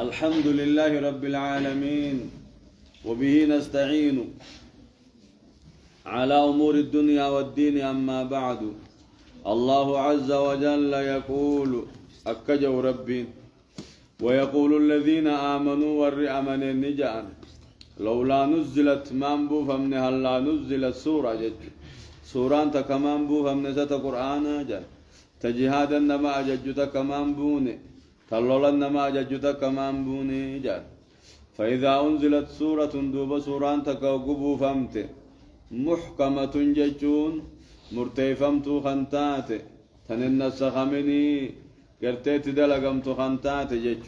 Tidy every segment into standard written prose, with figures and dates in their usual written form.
الحمد لله رب العالمين وبه نستعين على أمور الدنيا والدين. أما بعد، الله عز وجل يقول أكجوا ربي ويقول الذين آمنوا والرئمن النجان لولا نزلت مانبو فمن هلا نزلت سورة جج سوران تكمانبو فمن ست قرآن جل تجهادا نما أججت كمانبوني تلولا نما أججت كمانبوني جل فإذا أنزلت سورة دوب سوران تكوكبو فمت محكمة ججون مرتيفمتو خنتات تنن السخمني قرتيت دلقمتو خنتات جج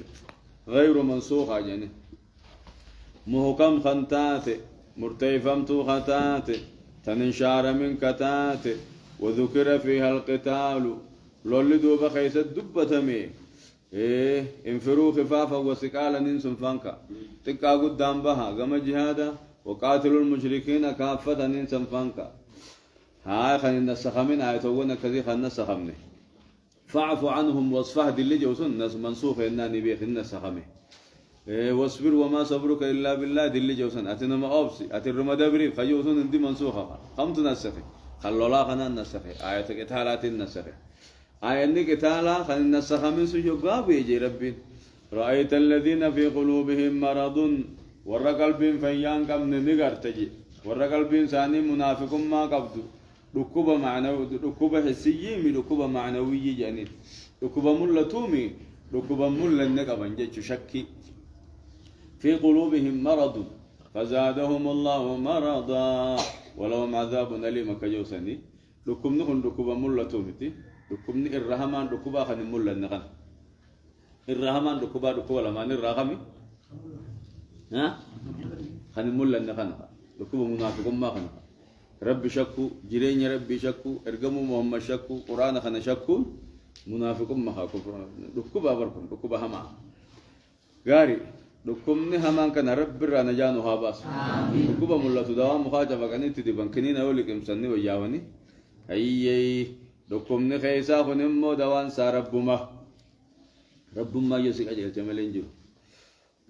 غير منسوخة جني محكم خنتات مرتيفمتو خنتات تنشار من كتات وذكر فيها القتال لولي دوب خيست دبتمي انفروا خفافا وثقالا ننسم فانكا تقا قدام بها قم جهادا وقاتلوا المشركين كافة ننسم فانكا هاي خلينا السخمين آيتونا كذي خلنا السخمين فاعف عنهم واصفح دي جوسن ناس منسوخ إنني بيخ السخمين واصبر وما صبرك إلا بالله دي جوسن أتنا ما أبسي أترم دبري خجوسن دي منسوخة خمت نسخي خلوا لا خنا نسخي آية قتالات النسخي آية قتالا خلينا السخمين سجوا بيجي ربي رأيت الذين في قلوبهم مرض ور قلبين فيان كم نقر تجي ور قلبين ثاني منافق ما قبضوا ركوب معنوي ركوب حسي من ركوب معنوي يعني ركوب ملتومي ركوب مل النقبن جت شكي في قلوبهم مرض فزادهم الله مرضا ولهم عذاب أليم كجوسني ركوب نكون ركوب ملتومتي ركوب الرحمن ركوب خن مل النقن الرحمن ركوب لما الرحمي ها خن مل النقن ركوب منافق ما خن رب شكو جرين ربي شكو ارجموا محمد شكو قرآن خنا شكو منافق ما كفر ركوبا بركم ركوبا هما غاري ركومني همان كان رب رانا جانو هاباس ركوبا ملا تداوم مخاجبا كانت تدي بنكنين اولك مسني وياوني اي ركومني خيسا خنمو دوان ساربما ربما يسق اجل جملنجو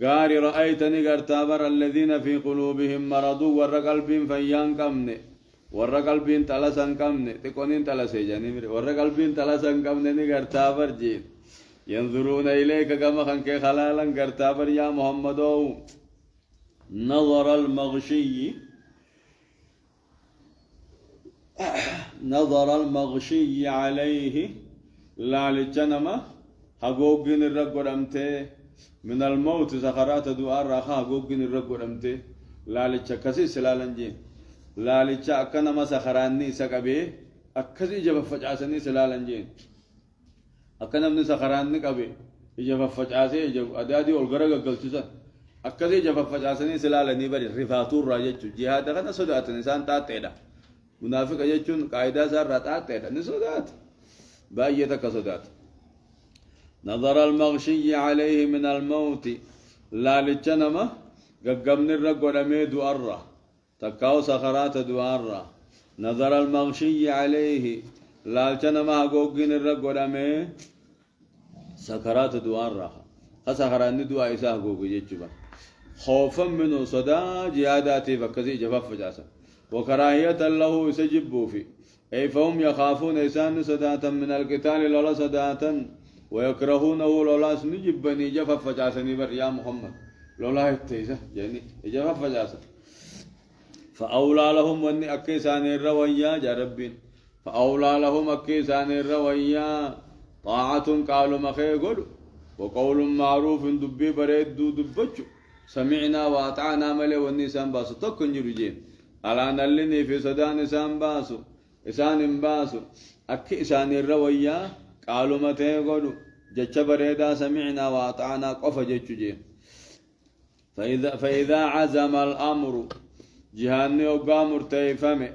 غاري رأيتني غرتابر الذين في قلوبهم مرض ور قلبين فيان كمني ور قلبين تلسن كمني تكونين تلسي جاني ور قلبين تلسن كمني غرتابر جيت ينظرون إليك كما خنك خلالا غرتابر يا محمد نظر المغشي عليه لا لجنما حقوقين الرقرمته من الموت سخرات دعاء راخا غوغين الرغو دمته لالچ كسي سلالنجي لالچ اكنا ما سخراني سقبي اكسي جب فجاسني سلالنجي اكنا من سخراني قبي جب فجاسي جب ادادي اولغرغ گلچسن اكسي جب فجاسني سلالني بر رفاتور راجچ جهاد كنا سودات انسان تاتيدا منافق يچون قاعده سر راتاتيدا نسودات بايته كسودات نظر المغشي عليه من الموت لا لجنما قمن الرقرمي دوارة تكاو سخرات دوارة نظر المغشي عليه لا لجنما قوقين الرقرمي سخرات دوارة خسخران دوا إساه قوق يجبا خوفا منه صدا جهاداتي فكذي جفاف جاسا وكراهية له يسجبوا في أي فهم يخافون إسان صداتا من القتال لولا صداتا ويكرهونه لولا سنجبني جفاف فجاسني بر يا محمد لولا يتيسه يعني جفاف فجاسه فأولى لهم وني أكيسان الرويا يا ربين فأولى لهم أكيسان الرويا طاعة قالوا مخي قولوا وقول معروف دبي بريد دبجو سمعنا وأطعنا ملي والنسان باسو تكن يرجين على نلني في سودان إسان باسو إسان باسو أكيسان الرويا قالوا متى قالوا جتش بريدا سمعنا وأطعنا قف جتشجين فإذا عزم الأمر جهاني وقام مرتيفمي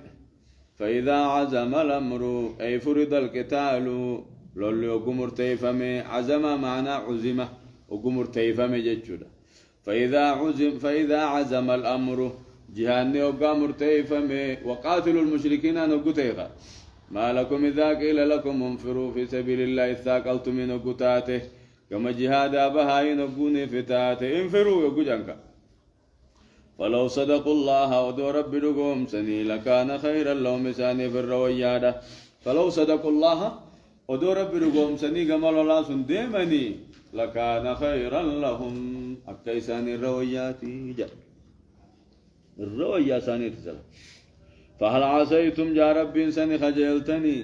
فإذا عزم الأمر أي فرض القتال لولي وقام مرتيفمي عزم معنى عزمة وقام مرتيفمي جتشدا فإذا عزم الأمر جهاني وقام مرتيفمي وقاتلوا المشركين نقتيغا ما لكم إذا قيل لكم انفروا في سبيل الله اثاقلتم من قتاته كما جهاد بهاي نقوني فتات انفروا يقجنك فلو صدقوا الله ودو رب رقوم سني لكان خيرا لهم ساني في الرويادة فلو صدقوا الله ودو رب رقوم سني قمال الله سنديمني لكان خيرا لهم أكيسان الرويات جاء الرويا ساني تسل فهل عسيتم جا رب سني خجلتني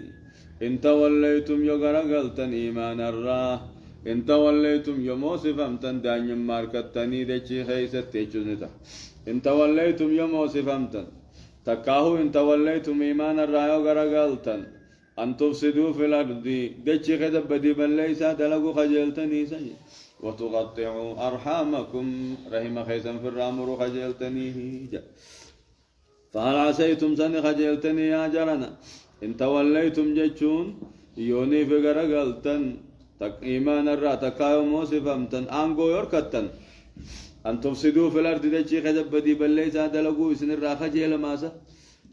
إن توليتم يغرقلتن إيمان الراه إن توليتم يموسفمتن دانيا ماركتني دچي خيست تيچونتا إن توليتم يموسفمتن تكاهو إن توليتم إيمان الراه يغرقلتن أن تفسدوا في الأرض دچي خدب بدي بل ليس دلقوا خجلتني سجي وتقطعوا أرحامكم رحم خيسا في الرامر خجلتني جا فهل عسيتم سني خجلتني يا جرنا إن توليتم جتشون يوني في غرقلتن تك إيمان الرا تكايو موسفمتن أنغو يركتن أن تفسدوا في الأرض دچي خدب بدي بل ليس دلقوا سن الرا خجل ماسا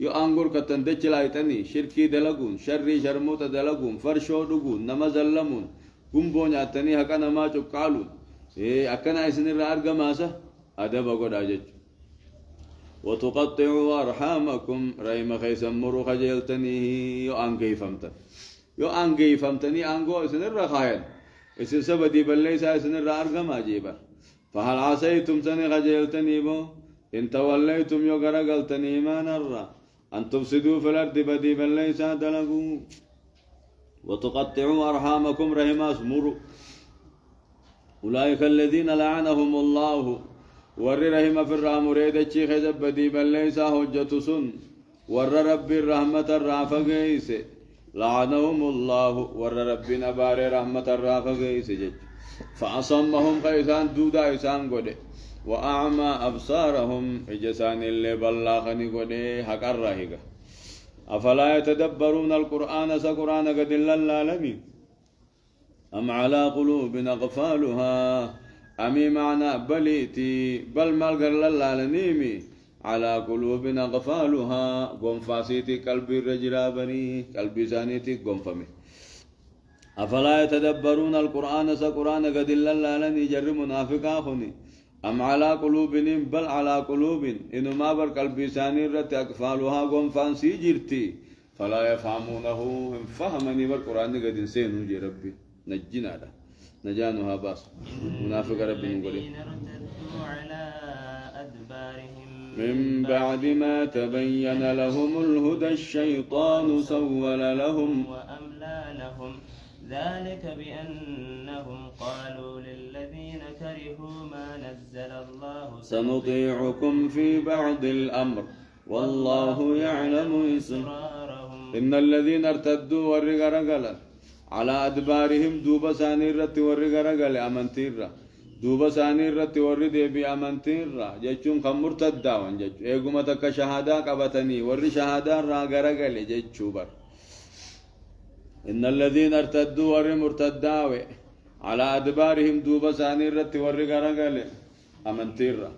يو أنغور كتن دچ لايتني شركي دلقون شري شرموت دلقون فرشو دقون نما زلمون قنبون ياتني هكنا ما چقالون إيه أكنا سن الرا أرغ ماسا أدب قد أجج وتقطعوا أرحامكم رحم خيسا مرو خجلتني يو أنغي فمتن يو أنغي فمتني أنغو اسن الرخاين اسن سبدي بل ليس اسن الرارغم عجيبا فهل عسيتم سني خجلتني بو إن توليتم يو غرقلتني ما نرى أن تفسدوا في الأرض بدي بل ليس دلقوا وتقطعوا أرحامكم رحم مرو أولئك الذين لعنهم الله ور رحمة في الراموري دچي خزب بدي بل ليس حجة سن ور رب الرحمة الرافقيس لعنهم الله ور رب نبار رحمة الرافقيس جج فأصمهم قيسان دودا إسان قده وأعمى أبصارهم إجسان اللي بلاغني قده حق الرهيقة أفلا يتدبرون القرآن سقرآن قد العالمين أم على قلوب أقفالها أمي معنى بليتي بل مالقر للعالمين على قلوبنا غفالها قنفاسيتي قلبي الرجل بني قلبي زانيتي قنفمي أفلا يتدبرون القرآن سقرآن قد اللالني جر منافقا خني أم على قلوبهم بل على قلوب إنه ما بر قلبي زاني رت أقفالها قنفانسي جرتي فلا يفهمونه فهمني بالقرآن قد انسينو جي ربي نجينا ده نجانها باس منافق ربي نقولي من بعد ما تبين لهم الهدى الشيطان سول لهم وأملى لهم ذلك بأنهم قالوا للذين كرهوا ما نزل الله سنطيعكم في بعض الأمر والله يعلم إسرارهم إن الذين ارتدوا ورقرقلا على أدبارهم دوب ساني الرت ورقرقل أمنتيرا دوبا ساني الرت ورد بأمانتيرا جيتشون خمرتدا وانجج ايغوما تك شهادا قبتني ور شهادا را غرغل جيتشو بر إن الذين ارتدوا ور مرتداو على أدبارهم دوبا ساني الرت ور غرغل أمانتيرا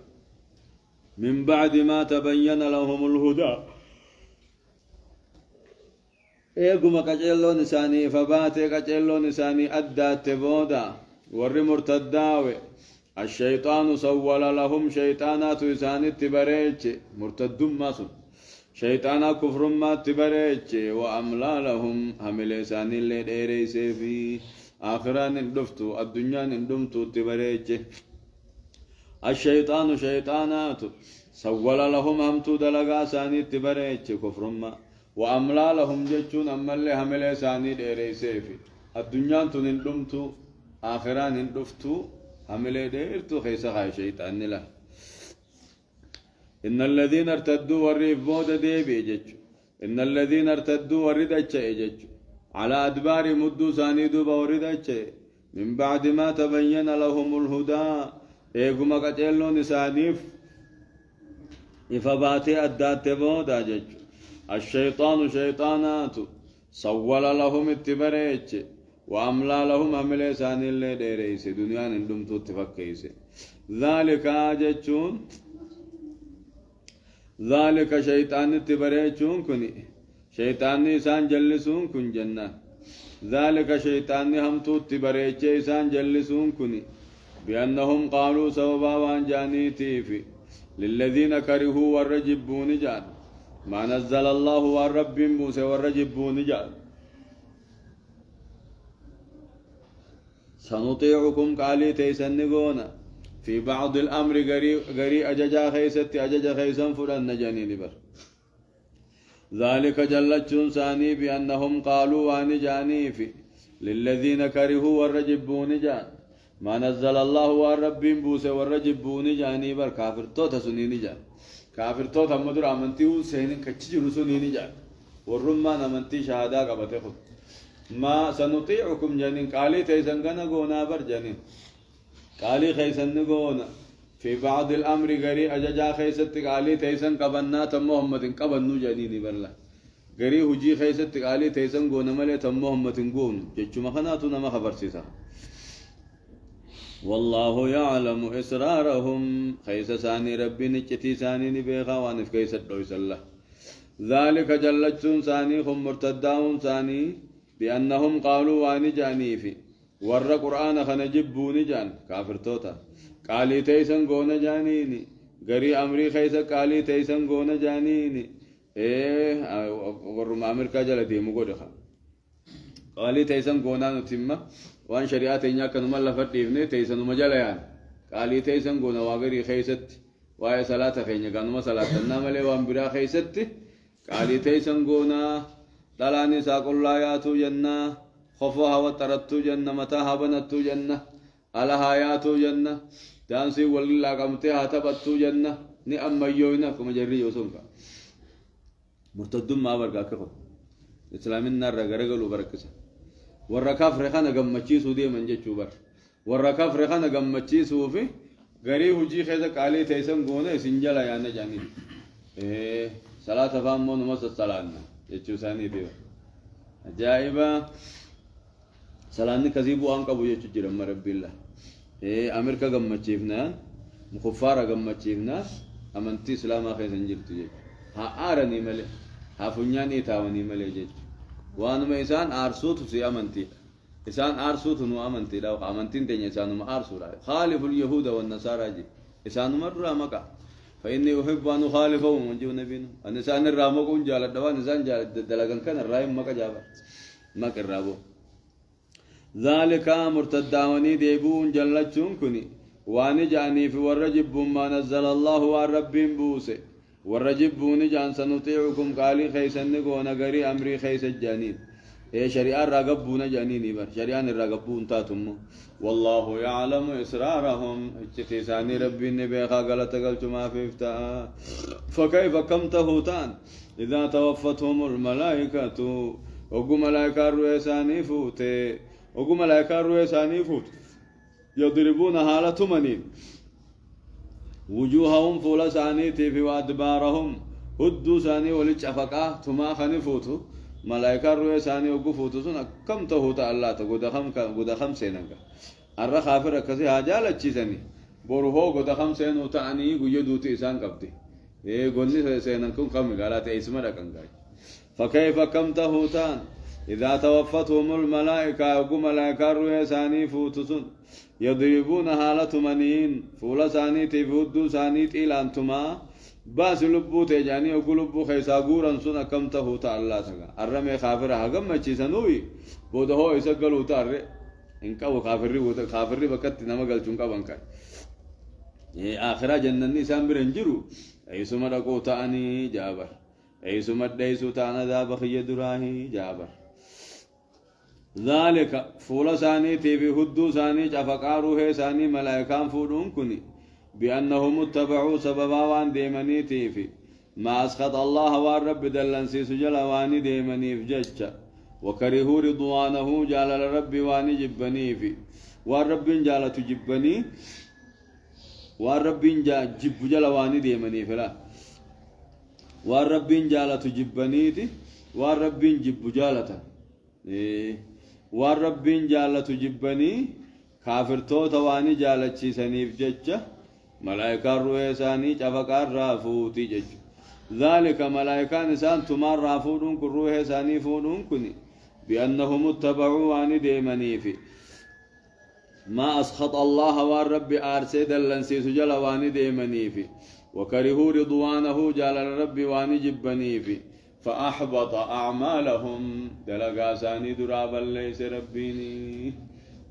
من بعد ما تبين لهم الهدى ايغوما قجلو نساني فباتي قجلو نساني أدات بودا ور مرتداو الشيطان سول لهم شيطانات يساني تبريج مرتد ماسون شيطانا كفر ما تبريج وأملا لهم هم لساني اللي ديريس في آخران اندفتو الدنيا اندمتو تبريج الشيطان شيطانات سول لهم همتو دلقا ساني تبريج كفر ما وأملا لهم جتشون أما اللي هم لساني ديريس في الدنيا تندمتو آخران اندفتو عملي ديرتو خيسا خاي شيطان لا إن الذين ارتدوا وريف بودا دي بيجج إن الذين ارتدوا ورد أجج على أدبار مدو سانيدو بورد أجج من بعد ما تبين لهم الهدى إيقما قتلو نسانيف إفباتي أدات بودا أجج الشيطان شيطانات سول لهم اتبريج وأملا لهم أملي ساني اللي ديريس دنيا نندم تتفكيس ذلك آجتشون ذلك شيطان تبريتشون كني شيطان نسان جلسون كن جنة ذلك شيطان هم توت بريتشي إسان جلسون كني بأنهم قالوا سببا وان جانيتي في للذين كرهوا والرجبون جان ما نزل الله والرب موسى والرجبون جان سنطيعكم قالي تيسنقونا في بعض الأمر قري أججا خيست أججا خيسا فلان جانين بر ذلك جلتشون ثاني بأنهم قالوا وان جاني في للذين كرهوا والرجبون جان ما نزل الله والرب بوسى والرجبون جاني بر كافر توتا سنيني جان كافر توتا مدر أمنتيو سينين كتشجر سنيني جان والرمان أمنتي شهادا قبته ما سنطيعكم جانين قالي تيسنقنا قونا بر جانين قالي خيسن قونا في بعض الأمر قري أججا خيست قالي تيسن قبنا تم محمد قبنو جانيني برلا قري هجي خيست قالي تيسن قونا ملي تم محمد قون جتشو مخناتو نما خبر سيسا والله يعلم إسرارهم خيس ساني ربي نجتي ساني نبيخا وانف كيست دويس الله ذلك جلتشون ساني خم مرتداون ساني بأنهم قالوا واني جاني في ور قرآن خنجبوني جان كافر توتا قالي تيسن قونا جانيني قري أمري خيسا قالي تيسن قونا جانيني ورم أمريكا جلدي مقودخا قالي تيسن قونا نتمة وان شريعة إنياك نمال لفت إبني تيسن مجاليان قالي تيسن قونا وقري خيست واي صلاة خيني قانوما صلاة الناملي وان برا خيست قالي تيسن قونا دلاني ساق الله ياتو جنة خفوها وطرتو جنة متاها بنتو جنة على هاياتو جنة دانسي والله قمتها تبتو جنة ني أما يوينا كما جري يوسونك مرتد ما برقا كفر إسلام النار رقرقل وبركسة والركاف رخانا قمتشي سودي من جيشو بر والركاف رخانا قمتشي سوفي غري هجي خيزة قالي تيسن قونا سنجلا يعني جانين صلاة فامو نمس الصلاة جيشو ساني ديو أجائبا صلاة كذيبو أنك أبو جيشو جرم رب الله أمريكا قمتشيفنا مخفارة قمتشيفنا أمنتي سلاما خيزن جلتو جيشو ها آرني ملي ها فنياني تاوني ملي جيشو وأنا ما إنسان أرسوت في أمنتي إنسان أرسوت نو أمنتي لا أمنتين تاني إنسان ما أرسولا خالف اليهود والنصارى جي إنسان مرة مكا فإني أحب أن أخالفهم من جو نبينا الإنسان الرامو كون جال الدوان إنسان جال دلقن كان الرايم مكا جابا مكا الرابو ذلك مرتداوني ديبون جلتشون كني واني جاني في ورجب ما نزل الله والرب بوسي ورجبوني جان سنطيعكم قالي خيسن قونا قري أمري خيس الجانين شريعة راقبونا جانيني بر شريعة راقبون تاتم والله يعلم إسرارهم اتتساني ربي النبيخا قالت قلت ما في افتاء فكيف كم تهوتان إذا توفتهم الملائكة وقو ملائكة الرؤساني فوت وقو ملائكة الرؤساني فوت يضربون حالة منين وجوههم فولا سانيتي في وادبارهم هدو ساني ولتشفقا تما خنفوتو ملائكة روي ساني وقفوتو سنة كم تهوتا الله قد خم سينك الرا خافر كسي هاجالة چيساني بورهو قد خم سينو تعني قيدو تيسان قبتي قلني سينكم كم قالات اسمه ركنقاي فكيف كم تهوتان إذا توفتهم الملائكة وقو ملائكة روي ساني فوتسون يضربون حالة منين فولا ساني تفودو ساني تيل أنتما باس لبو تجاني وقو لبو خيسا قورا سنة كم تهوتا الله سكا الرمي خافر حقم ما چيسانوي بودهو يسقلو تاري انكا خافري بكت نمقل چونكا بانكا آخرا جنني سامبر انجرو ايسو مدقو تاني جابر ايسو مدئيسو تانا ذا بخي دراهي جابر ذلك فولا ساني تيبي هدو ساني جفقا روحي ساني ملائكان فودون كني بأنهم اتبعوا سببا وان ديمني تيفي ما أسخط الله والرب دلنسي سجل واني ديمني فججة وكرهوا رضوانه جال الرب واني جبني في والرب جال تجبني والرب جب جل واني ديمني فلا والرب جال تجبني والرب جب جالته والرب جالة جبني كافر تو تواني جالة سنيف ججة ملائكة روي ساني جفقار رافوتي جج ذلك ملائكة نسان تمار رافودون كن روي ساني فودون كني بأنهم اتبعوا عن ديمني في ما أسخط الله والرب أرسد لنسيس جل وان ديمني في وكرهوا رضوانه جل الرب وان جبني في فأحبط أعمالهم دلقا ساني درابا ليس ربيني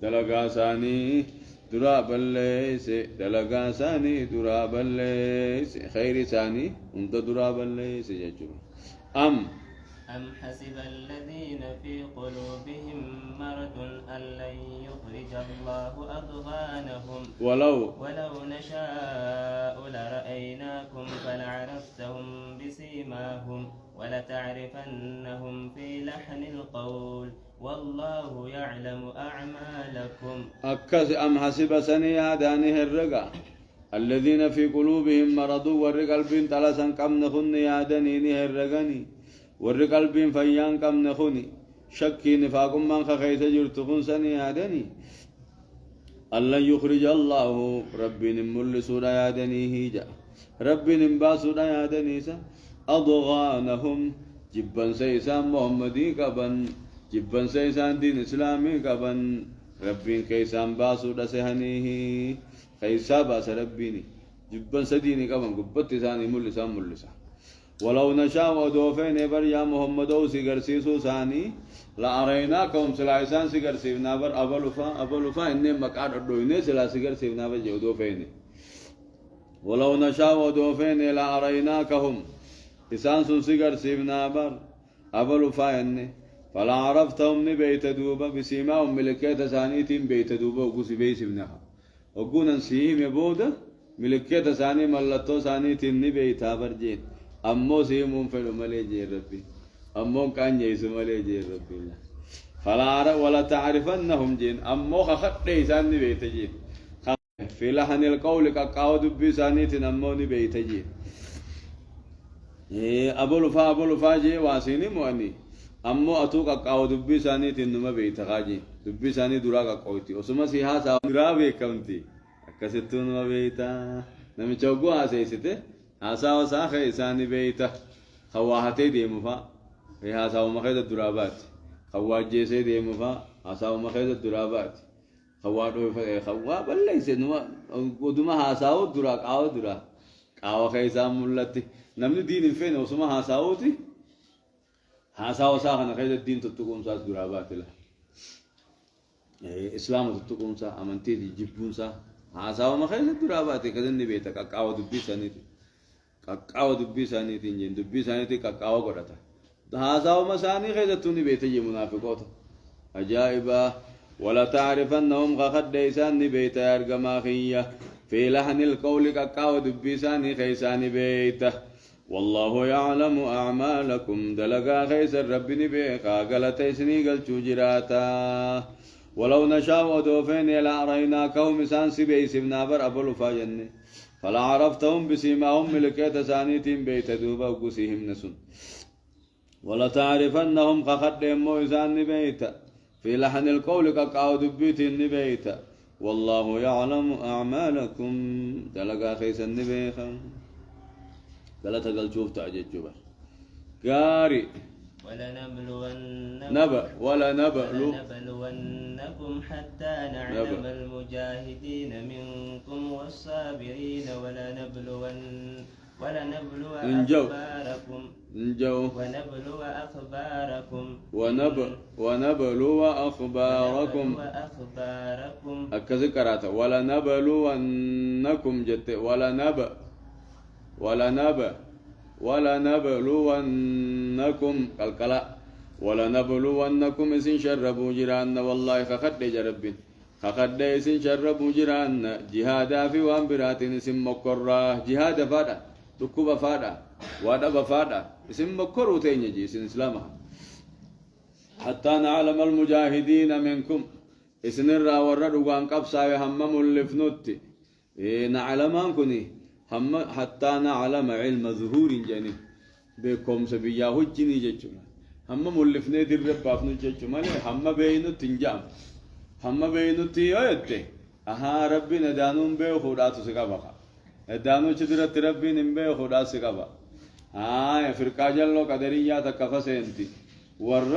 دلقا ساني درابا ليس دلقا ساني درابا ليس خير ساني انت درابا ليس يجب أم حسب الذين في قلوبهم مرض أن لن يخرج الله أضغانهم ولو نشاء لرأيناكم فلعرفتهم بسيماهم ولتعرفنهم في لحن القول والله يعلم أعمالكم أكس أم حسب سنيا دانه الرقا الذين في قلوبهم مرض والرقل بنت لسن كم نخن يادني نهر الرقني warri qalbiin fayyaan qabne kuni shakkii nifaaqummaan kakeeysa jirtu kun sanii yaadanii allan yukhrija allaahu rabbiin hin mul'isuudha yaadaniihi ja'a rabbiin hin baasuudha yaadaniisa adghaanahum jibbansa isaan muhammadii qaban jibbansa isaan diin islaamii qaban rabbiin keeysaan baasuudha sehaniihi keeysaa baasa rabbiini jibbansa diinii qaban gubbatti isaanii mul'isa ولو نشاء ودوفين بر يا محمد او سيغرسيسو ثاني لا اريناكم سلايسان سيغرسينا بر ابلفا ان مقاد دوينه سلا سيغرسينا بر جودوفين ولو نشاء ودوفين لا اريناكهم إسان سيغرسينا بر ابلفا ان فلا عرفتهم بيت دوبا بسيماهم ملكيت ثانيتين بيت دوبا وغسي بيسبنها وغونن سيم يبودا ملكيت ثاني ملتو ثانيتين بيتا برجين أمو سيمون فلو ملي جير ربي أمو كان يسو ملي جير ربي فلا ولا تعرفنهم جين أمو خخط ليسان بيت جين في لحن القول كقاو دبي سانيتين أمو بيت جين أبو لفا جي واسيني مواني أمو أتو كقاو دبي سانيتين نما بيت غاجي دبي ساني درا كقوتي وسما سيها سا درا بيكمتي أكستو نما بيتا نمي چوغو آسيسيته هاساو ساخي إساني بيته خواهتي ديمو فا هاساو مخيط الدرابات خواجي سي ديمو فا هاساو مخيط الدرابات خواتو خواه بل ليس نوا قدوما هاساو درا قاو درا قاو خيسان ملتي نمني دين فين وسما هاساو تي هاساو ساخنا خيط الدين تتقوم ساس درابات لا إسلام تتقوم سا أمنتي دي جبون سا هاساو مخيط الدرابات كذن بيته قاو دبي سانيتي كاكاو دبي ساني تنجين دبي ساني تي كاكاو قرطا هذا مساني خيزتوني بيتي منافقوت عجائبا ولا تعرفنهم قد ديسان بيت ارغماخيه في لحن القول كاكاو دبي ساني خيساني بيته والله يعلم اعمالكم دلغا خيس ربني بيقا غلطيسني غلچو جراتا ولو نشاء ودوفين الى اريناكهم سان سبي سبنا بر ابو فاجن فلا عرفتهم بسيماهم ملكيت ثانيتين بيت دوبا وقسيهم نسون ولا تعرفنهم قد مو إسان بيت في لحن القول كقاو دبيت بيت والله يعلم أعمالكم تلقى خيس النبيخا قال تقل شوف تعجب جبر قاري ولنبلونكم حتى نعلم المجاهدين منكم والصابرين ونبلو أخباركم أكذكرات ولنبلونكم جت ولنبلونكم قلقلا ولنبلونكم إسن شربوا جيران والله خخد جربين خخد إسن شربوا جيران جهادا في وانبرات إسن مكرة جهاد فادا تكوب فادا وادب فادا إسن مكرو تينجي إسن إسلامها حتى نعلم المجاهدين منكم إسن الرا ورد وان قبصا يهمم اللفنوت نعلمان كني هم حتى نعلم علم ظهور جاني بكم سبيا هجني جچنا هم مولفني دير بافنو جچما هم بينو تنجام هم بينو تيوت اها ربنا دانون به خدات سكبا دانو چدرت ربنا به خدات سكبا فرقا جلو قدريا تكفسنتي ور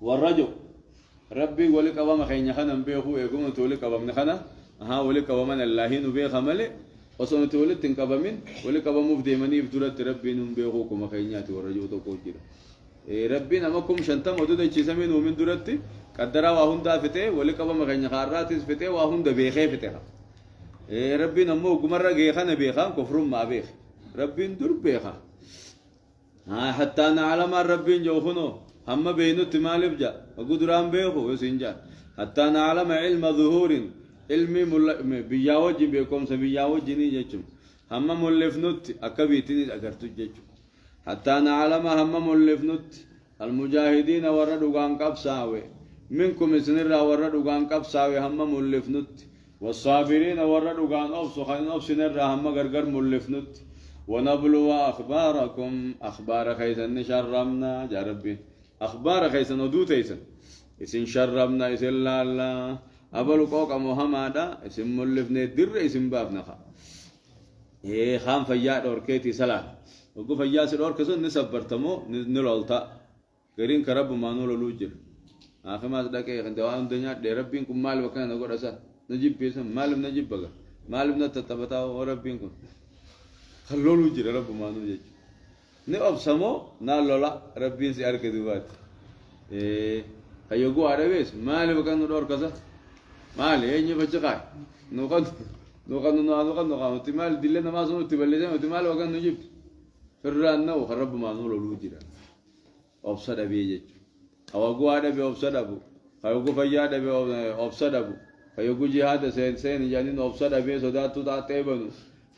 والرجو ربي ولك أبا خيني خنا بيخو يقوم تولك أبا من خنا ها ولك أبا من الله نبيه خمله وصون تولد تنكبا من ولك أبا مفدي مني بدرت ربي نبيخو كم خينيات والرجو تقول ربي نمكم شنتا مدود الجسمين ومن درتي قدرا واهون دافته ولك أبا مخيني خارات فته واهون دبيخه فته ربي نمو قمرة جيخا نبيخا كفر ما بيخ ربي ندر بيخا حتى نعلم ربي جوخنو هم بينو تمال بجا وقدران بيخو يسنجا حتى نعلم علم ظهور علمي بياوج بيكم سبياوج ني جچم هم ملفنوت اكبيتني اگرتو جچ حتى نعلم هم ملفنوت المجاهدين وردوغان قبساوي منكم سنرا وردوغان قبساوي هم ملفنوت والصابرين وردوغان أبسو خين أبسو نرى هم غرغر ملفنوت ونبلو أخباركم أخبار خيسن شرمنا يا ربي أخبار خيسن ودو تيسن اسن شرمنا اسن لالا أبلو قوق محمدا اسن ملفنة در اسن بابنخا خام فياد أوركيتي سلام وقو فياد سل أوركسون نسبرتمو نلولتا قرين كرب ما نولو لوجر آخر ما صدقه خندوان دنيا دي ربينكم مال وكان نقول أسا نجيب بيسم مالم نجيب بقى مالم نتتبتا وربينكم خلولو جرى رب ما نوجد نقف سمو نالولا ربين سيار كدوات خيوغو عربيس مالي بكان ندور كذا مالي ايني فجقاي نوقن تمال دلنا ما سنو تبلجن تمال وكان نجيب فران نو خرب ما نولو جرى أبصر أبيجج أوغو عربي أبصر أبو خيوغو فياد أبي أبصر أبو خيوغو جهاد سين جانين أبصر أبي سوداتو تاتي بنو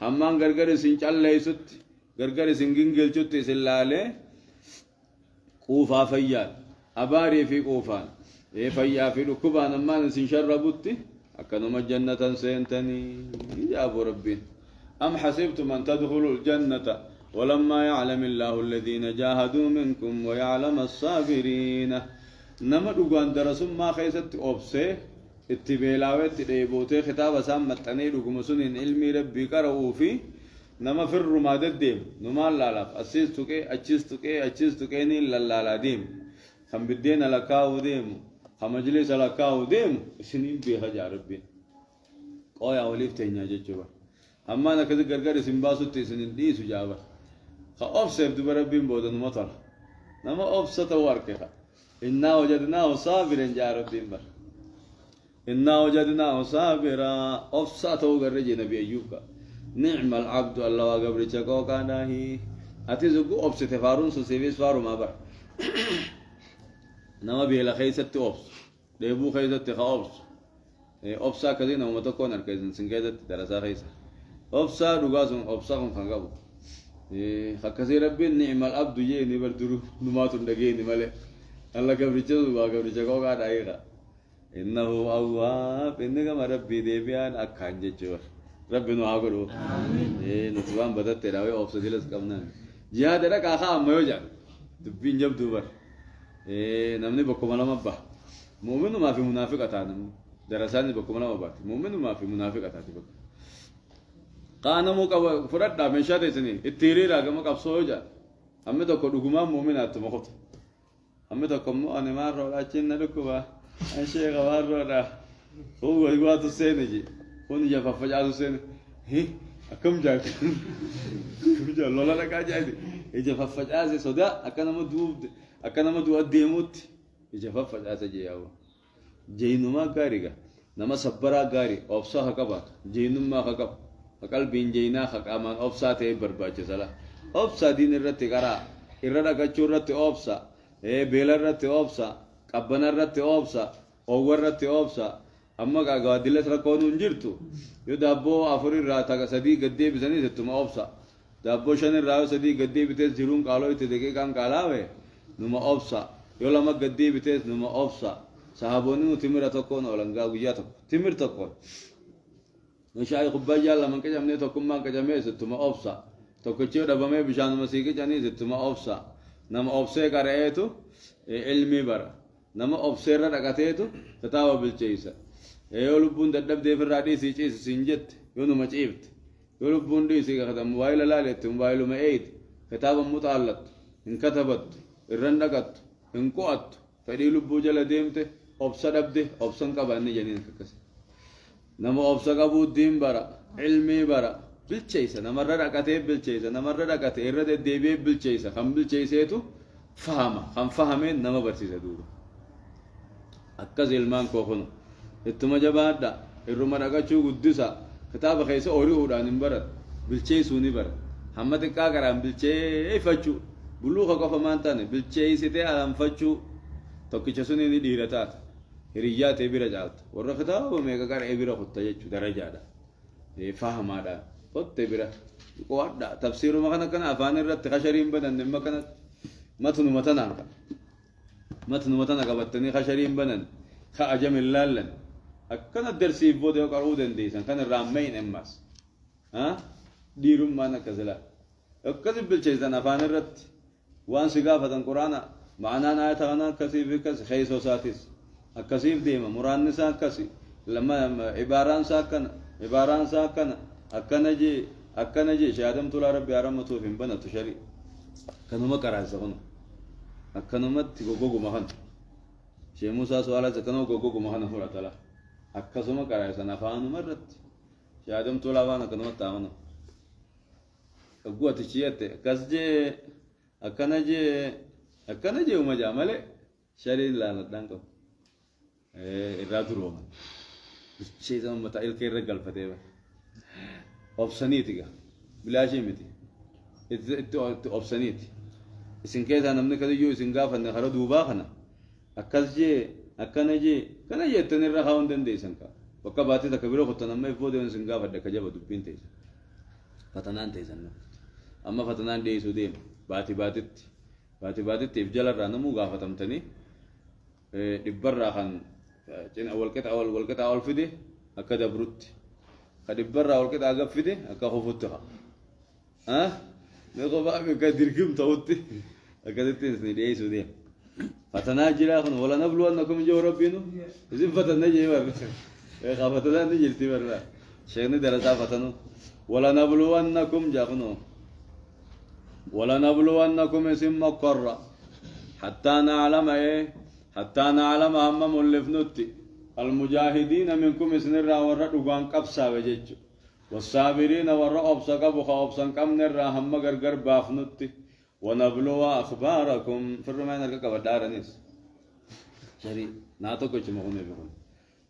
hamman gargar isin calleeysutti gargar isin gingilchutti isin laale quufaa fayyaan abaarii fi quufaan fayyaa fi dhukkubaan ammaan isin sharrabutti akkanuma jannatan seentanii jaabu rabbiin am hasibtum an tadkhulu aljannata ولما يعلم الله الذين جاهدوا منكم ويعلم الصابرين نما دوغان درسم ما خيست اوبسه اتبيلاوت ديبوتي خطاب سام متني دغمسون علمي ربي قرؤوا في نما فر ما دديم نما لالاف اسيستوكي اچيستوكي ني لالا ديم خم بدين لكاو ديم خمجلس لكاو ديم سنين بي حج ربي قويا وليف تنيا جچوا اما انا كذا غرغر سيمباسوت سنين دي سجابا خاف سيف بربي بودن مطر نما اوفست وركه إنا وجدناه صابرا يا ربي بر إنا وجدناه صابرا أفساته غرج نبي أيوب نعم العبد الله وقبر شكو كان هي أتيزقو أفسات فارون سوسيفيس فارو ما بر نما بيلا خيست أفس ديبو خيست خاوس أفسا كذين هم تكون أركيزن سنجدت دراسة خيسة أفسا رجاسون أفساهم خنقبو خكسي ربي نعم العبد يجي بردرو نماتون دقيني ماله الله قبر شكو كان هي إنه أواب إنك ما ربي ديبيان أكان جيتشور ربي نوعقرو نتوان بدأت تراوي أوبس ديلس كمنا جهاد رك آخا ما يوجد دبين جب دوبر نمني بكمالا مبا مؤمن ما في منافق أتانا درساني بكمالا مبا مؤمن ما في منافق أتاتي بك قانا موكا فرد دا من شاتي سني التيري راقا موكا بسوجا أمي تكو دقما مؤمن أتو مخوت أمي تكو مو أنا ما رولا چين ندكوا الشيخ وارنا هو يقول تسينجي هون يجا فجأة تسين هي أكم جاك كم جا لولا لك أجاي يجا فجأة سودا أكنا مدو أديموت يجا فجأة تجيء جينما كاريغا نما سبرا كاري أوفسا هكبا جينما هكب أكل بين جينا هكامان أوفسا تي برباچ سلا أوفسا دين الرت كارا إردا كچورت أوفسا بيلرت أوفسا قبنا رت أوبسا أوور رت أوبسا أما كعواد دلس ركون انجرتو يدابو أفري راتا كسدي قدي بزني ستما أوبسا دابو شن الراو سدي قدي بتس جرون قالوا يتدقي كام قالاوه نما أوبسا يولا ما قدي بتس نما أوبسا صحابوني وتمر تكون أولنجا وياتو تمر تكون نشاي خبايا لما كجمني تكون ما كجمي ستما أوبسا تكوتشيو دبامي بشان مسيكي جاني ستما أوبسا نما أوبسا كاريتو علمي برا نما أبصر ركعتيتو تتاوى بالجيسة يولبون تدب دي في الراديس يجيس سنجت يونو مجيبت يولبون دي سيكا خدا موبايل لالت موبايل ما ايد كتابا متعلق انكتبت الرندقت انقوت فدي لبو جل ديمته أبصر أبده أبصر كباني جنين ككس نما أبصر كبو دين برا علمي برا بالشيسة نمر ركعتي بالشيسة نمر ركعتي إرد الدبي بالشيسة خم بالشيسة تو فهمه خم فهمين نما برسيسة دورو أكز علمان كوخنو إتما جبادا الروما ركعتشو قدسا كتاب خيسة أوري أوران برا بالشيسوني برا حمد كاكرام بالشي فجو بلوغ كفا مانتاني بالشيسة على فجو tokkicha sun inni dhiira taata hiriyyaa ta'e bira jaalta warra kitaaba meeqa qara'ee bira kutta jechuu darajaadha fahamaadha kotte bira qo'adha tafsiiruma kana afaan irratti khashariin banan dhimma kana matnuma tana qabattanii khashariin banan ka ajamin laallan akkana darsiif booda yoo qara'uu dandeessan kan irraa ammayin ammas dhiirummaan akkasila akkasi bilcheessan afaan irratti waan si gaafatan quraana معناه آية أنا كسيف كس خيسو ساتيس الكسيف ديما مران نسا كسي لما عباران ساكن أكنجي شهادم تلا ربي أرمتو في بنا تشري كانوا ما كراز هون أكنوا ما تيجوجو مهان شيء موسى سؤاله كانوا جوجو مهان هو رتلا أكسو ما كراز أنا فانو مرت شهادم تلا وانا كانوا تامنو أقوى تشيته كسجة أكنجي وما جامله شرين لا ندانكو الرادروما شيء زمان متى الكير رجال فتيبه أوبسنيتيكا بلا شيء متي أوبسنيتي إسن كذا نمني كذا يو إسن قاف أن خرج دوباخنا أكنجي تنير خاون دندي إسنكا وكباتي تكبيره ختنا ما يفوت إسن قاف أدك جاب دبين تيس فتنان تيسن أما فتنان دي سوديم باتي تفجل الرانا مو قافتم تاني دبرة خان جن أول كت أول فيدي أكاد بروت دبرة أول كت أجاب فيدي أكاد خفتها نقول بقى كدير كم تاوتي أكاد تنسني دي سودي فتنا جرا خن ولا نبلو أنكم جو ربينو إذن فتنا جيبر فتنا نجيل تبر شيخنا دراسة فتنو ولا نبلو أنكم جاخنو ولا نبلونكم اسم مقرة حتى نعلم هم ملفنوتي المجاهدين منكم اسنرا ورقان قبسا وجج والصابرين ورقبسا قبخا وبسا كم نرا هم غرغر بافنوتي ونبلو اخباركم فرمان الكبر دارنيس شري ناتو كوچ مغني بكم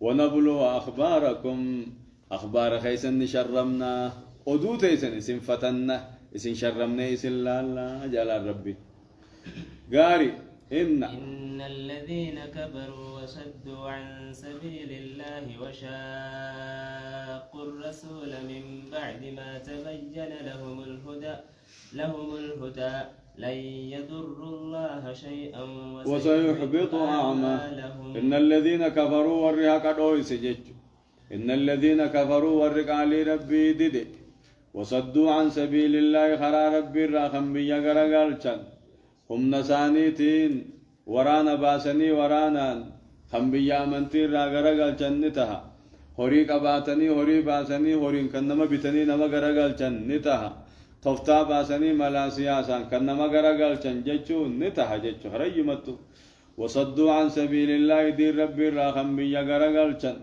ونبلو اخباركم اخبار خيسن شرمنا ودوت اسن فتنا اسن شرمنا اسن لا جل ربي غاري إن الذين كبروا وصدوا عن سبيل الله وشاقوا الرسول من بعد ما تبين لهم الهدى لن يضروا الله شيئا وسيحبط أعمالهم إن الذين كفروا والرهاق دويس جج إن الذين كفروا والرقال ربي دد وصدوا عن سبيل الله خرا ربي الراخم بيا غرغالچن هم نسانيتين ورانا باسني ورانا خمبيا منتي را غرغالچن نتها هوري قباتني هوري باسني هورين كنما بتني نما غرغالچن نتها توفتا باسني ملاسيا سان كنما غرغالچن جچو نتها جچو هريمتو وصدوا عن سبيل الله دي ربي الراخم بيا غرغالچن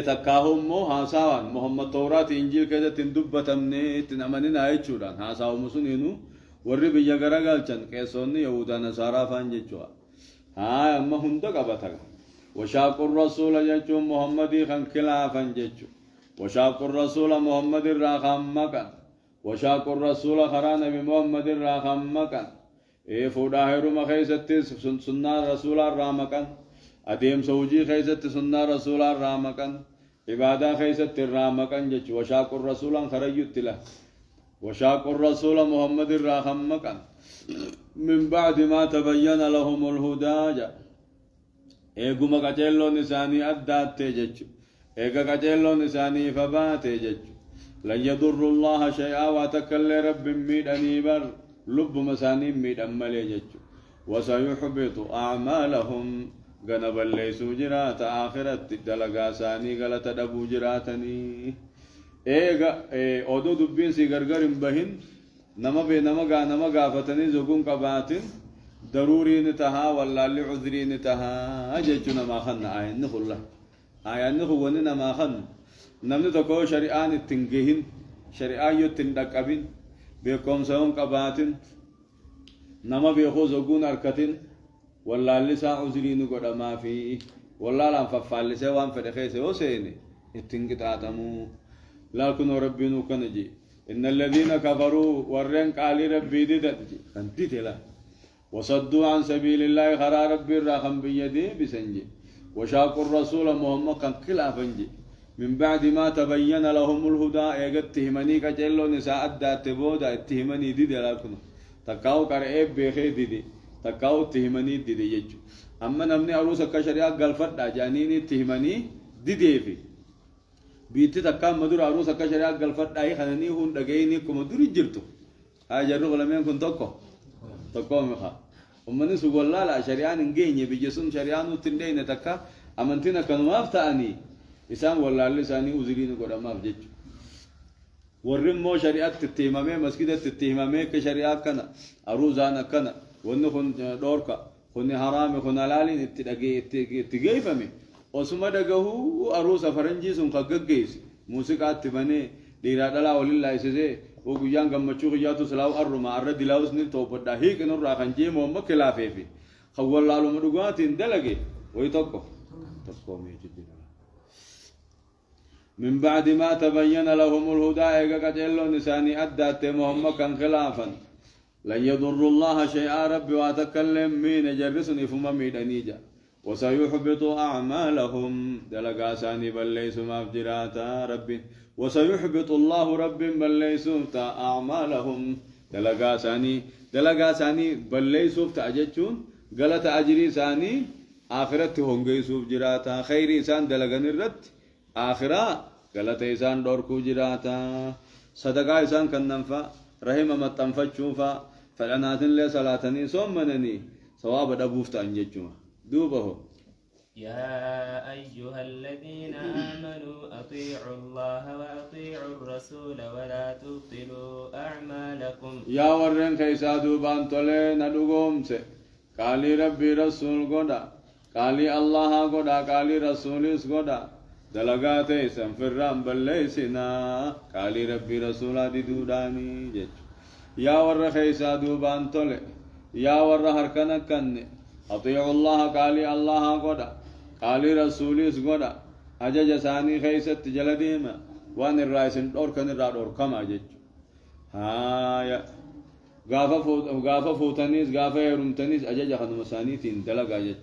تكاهم مو هاساوان محمد توراة إنجيل كذا تندبتمني تنامنين آيتشوران هاساو مسنينو ورّي بيجا غرغالچن كيسوني يهودا نصارى فانجچوا أما هندا قبتها وشاق الرسول جچو محمد خان خلافا جچو وشاق الرسول محمد الراخم مكان وشاق الرسول خرا نبي محمد الراخم مكان فوداهرو مخيست سنة رسول الرامكان أديم سوجي خيست سنة رسول الرامكان عبادة خيست الرامكان جچو وشاق الرسول خرجت له وشاق الرسول محمد الراخمكان من بعد ما تبين لهم الهدى ايغما قتلو نساني ادات تجچ ايغا قتلو نساني فبات تجچ لن يضر الله شيئا وتكل رب ميدني بر لب مساني ميدم مليجچ وسيحبط اعمالهم غنب ليسوا جرات اخرت دلغا ساني غلط دبو جراتني ايغا اودو دبين سي غرغر بهن نما غافتني زغون قباتين ضروري نتها ولا لعذري نتها أجتنا ما خن آية نخل له آية نخل وننا ما خن نمن تكو شريعان التنجهين شريعان يتندقبين بيكم سهم قباتين نما بيخو زقون أركتين ولا لسا عذري نقول ما في ولا لام ففعل لسا وان فدخيسه وسيني التنقطاتمو لكن ربي نكنجي إن الذين كفروا ورن قال ربي ددتي كنتي لا وصدوا عن سبيل الله خرا ربي الرحم بيدي بسنجي وشاقوا الرسول محمد كان خلافنجي من بعد ما تبين لهم الهدى يغتهمني كجلو نساء ادات بودا اتهمني دي لكن تكاو قرئ بخي دي تكاو تهمني دي يجو اما نمني اروس كشريعه غلفت جانيني تهمني دي في بيتي تكام مدور عروس كشريعه غلفت داي خنني هون دغيني كم دور جرتو هاجروا غلمين كن تكو مخا ومن سوغ لا لا شريعه نغيني بجسم شريعه تندين تكا امنتنا كانوا مافتاني اسام ولا لساني وزرين قدما بجج ورم مو شريعه تتيمامه مسجد تتيمامه كشريعه كنا اروزانا كنا ونخن دوركا خن حرام خن حلال تدغي فمي وسما دغه اروس فرنجي سن كغغيس موسيقى تبني ديرا دلا ولله سيزه وغيان غمچو غياتو سلاو ارما ارد لاوس ني توبدا هيك نور راخنجي مو مكلافيفي خول لالو مدغات دلغي ويتوكو تكو ميجي من بعد ما تبين لهم الهدى ايغاجلو نساني ادات محمد كان خلافا لن يضر الله شيئا ربي واتكلم من جرسني فما ميدنيجا وسيحبط اعمالهم دلغاساني بل ليسوا مفجراتا ربي وسيحبط الله رب بل ليسوا اعمالهم دلغاساني بل ليسوا تاجچون غلط اجري ثاني اخرت هونغيسوف جراتا خيري سان دلغن الرت آخرا غلط إنسان دور کو جراتا صدقاء إنسان كننفا رحم متنفا تشوفا فلناتن لي صلاتني صومنني ثواب دبوفت انجچما دوبه يا أيها الذين آمنوا أطيعوا الله وأطيعوا الرسول ولا تبطلوا أعمالكم يا ورن كيسا دوبان تولي ندوغومس قالي ربي رسول قدا قالي الله قدا قالي رسوليس قدا دلغاتي سنفرام بليسنا قالي ربي رسولا دي دوداني جج يا ور خيسا دوبان تولي يا ور هركنا كن اطيعوا الله قالي الله قدا قالي رسولي قدا اجج ثاني خيست جلديما وان الرئيس دور كن دور كما جج ها يا غافا فوتنيس غافا يرمتنيس اجج خدم ثاني تين دلغا جج